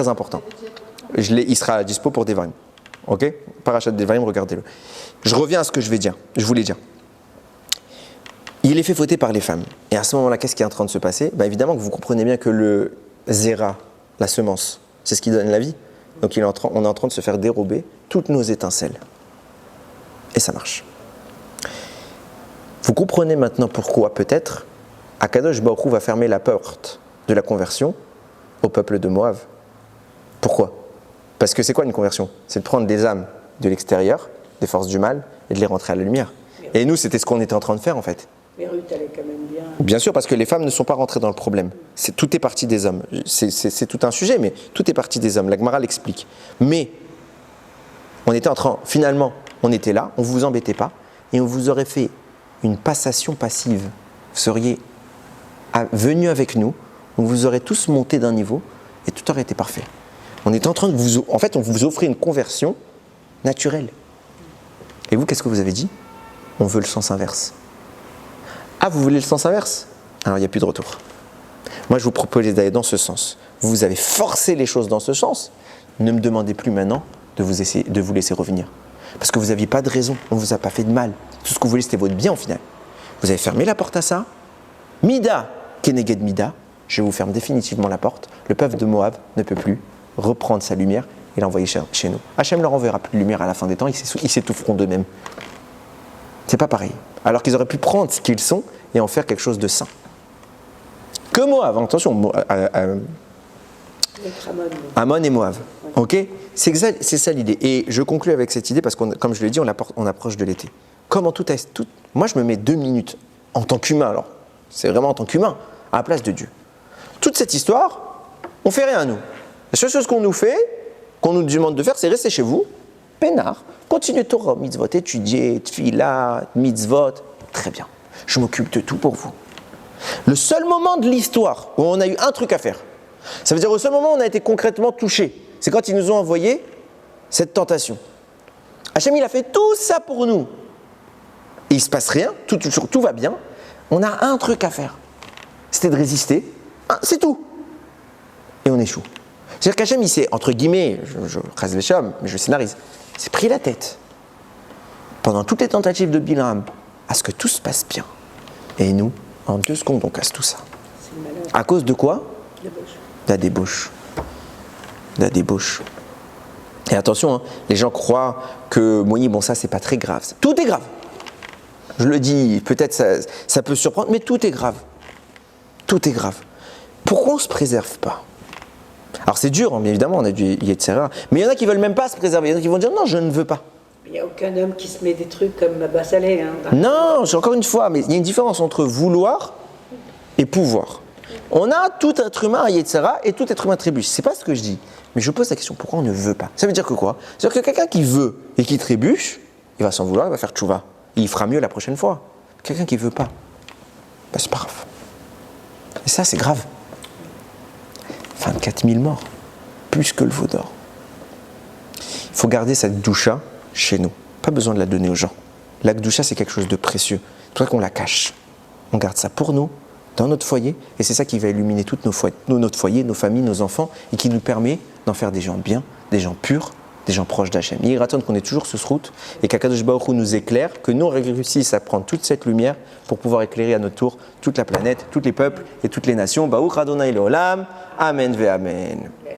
important. Il sera à dispo pour Devarim. Ok? Parashat Devarim, regardez-le. Je reviens à ce que je voulais dire. Il est fait fauter par les femmes. Et à ce moment-là, qu'est-ce qui est en train de se passer? Évidemment que vous comprenez bien que le zéra, la semence, c'est ce qui donne la vie. Donc on est en train de se faire dérober toutes nos étincelles. Et ça marche. Vous comprenez maintenant pourquoi, peut-être, Akadosh Baruch Hu va fermer la porte de la conversion au peuple de Moab. Pourquoi? Parce que c'est quoi une conversion? C'est de prendre des âmes de l'extérieur, des forces du mal, et de les rentrer à la lumière. Et nous, c'était ce qu'on était en train de faire, en fait. Mais Ruth, elle est quand même bien. Bien sûr, parce que les femmes ne sont pas rentrées dans le problème. Tout est parti des hommes. C'est tout un sujet, mais tout est parti des hommes. La Gemara l'explique. Mais, finalement, on était là, on ne vous embêtait pas, et on vous aurait fait une passation passive. Vous seriez venus avec nous, on vous aurait tous monté d'un niveau, et tout aurait été parfait. On est en train de on vous offrait une conversion naturelle. Et vous, qu'est-ce que vous avez dit? On veut le sens inverse. Ah, vous voulez le sens inverse? Alors, il n'y a plus de retour. Moi, je vous propose d'aller dans ce sens. vous avez forcé les choses dans ce sens, ne me demandez plus maintenant de vous laisser revenir. Parce que vous n'aviez pas de raison, on ne vous a pas fait de mal. Tout ce que vous voulez, c'était votre bien au final. Vous avez fermé la porte à ça. Mida, Keneged Mida, je vous ferme définitivement la porte. Le peuple de Moab ne peut plus reprendre sa lumière et l'envoyer chez nous. Hachem leur enverra plus de lumière à la fin des temps, ils s'étoufferont d'eux-mêmes. C'est pas pareil. Alors qu'ils auraient pu prendre ce qu'ils sont et en faire quelque chose de sain. Que Moab, attention, Ammon et Moab. Ok, c'est ça l'idée. Et je conclue avec cette idée parce que, comme je l'ai dit, on approche de l'été. Comment moi, je me mets 2 minutes en tant qu'humain, alors, c'est vraiment en tant qu'humain, à la place de Dieu. Toute cette histoire, on fait rien à nous. La seule chose qu'on nous fait, qu'on nous demande de faire, c'est rester chez vous, peinard, continuer Torah, mitzvot, étudier, tfila, mitzvot. Très bien, je m'occupe de tout pour vous. Le seul moment de l'histoire où on a eu un truc à faire, ça veut dire au seul moment où on a été concrètement touché, c'est quand ils nous ont envoyé cette tentation. Hachem, il a fait tout ça pour nous. Et il ne se passe rien, tout va bien. On a un truc à faire. C'était de résister. C'est tout. Et on échoue. C'est-à-dire qu'Hachem, il s'est, entre guillemets, je rase les chums, mais je scénarise, il s'est pris la tête pendant toutes les tentatives de Bilam à ce que tout se passe bien. Et nous, en 2 secondes, on casse tout ça. À cause de quoi ? La débauche. La débauche. Et attention, hein, les gens croient que, oui, bon, ça, c'est pas très grave. Tout est grave. Je le dis, peut-être ça peut surprendre, mais tout est grave. Tout est grave. Pourquoi on ne se préserve pas ? Alors c'est dur, hein, bien évidemment, on a du Yetzirah, mais il y en a qui ne veulent même pas se préserver. Il y en a qui vont dire non, je ne veux pas. Il n'y a aucun homme qui se met des trucs comme Bassalé. Hein, non, encore une fois, mais il y a une différence entre vouloir et pouvoir. On a tout être humain à Yetzirah et tout être humain trébuche. C'est pas ce que je dis, mais je pose la question, pourquoi on ne veut pas ? Ça veut dire que quoi ? C'est-à-dire que quelqu'un qui veut et qui trébuche, il va s'en vouloir, il va faire tchouva. Il fera mieux la prochaine fois. Quelqu'un qui ne veut pas, ben c'est pas grave. Et ça, c'est grave. 24 000 morts, plus que le veau d'or. Il faut garder cette doucha chez nous. Pas besoin de la donner aux gens. La doucha, c'est quelque chose de précieux. C'est pour ça qu'on la cache. On garde ça pour nous, dans notre foyer, et c'est ça qui va illuminer toutes notre foyer, nos familles, nos enfants, et qui nous permet d'en faire des gens bien, des gens purs, des gens proches d'Hachem. Il attend qu'on ait toujours ce route et qu'Akadosh Baruch Hu nous éclaire, que nous réussissons à prendre toute cette lumière pour pouvoir éclairer à notre tour toute la planète, tous les peuples et toutes les nations. Baruch Adonai Leolam. Amen ve Amen.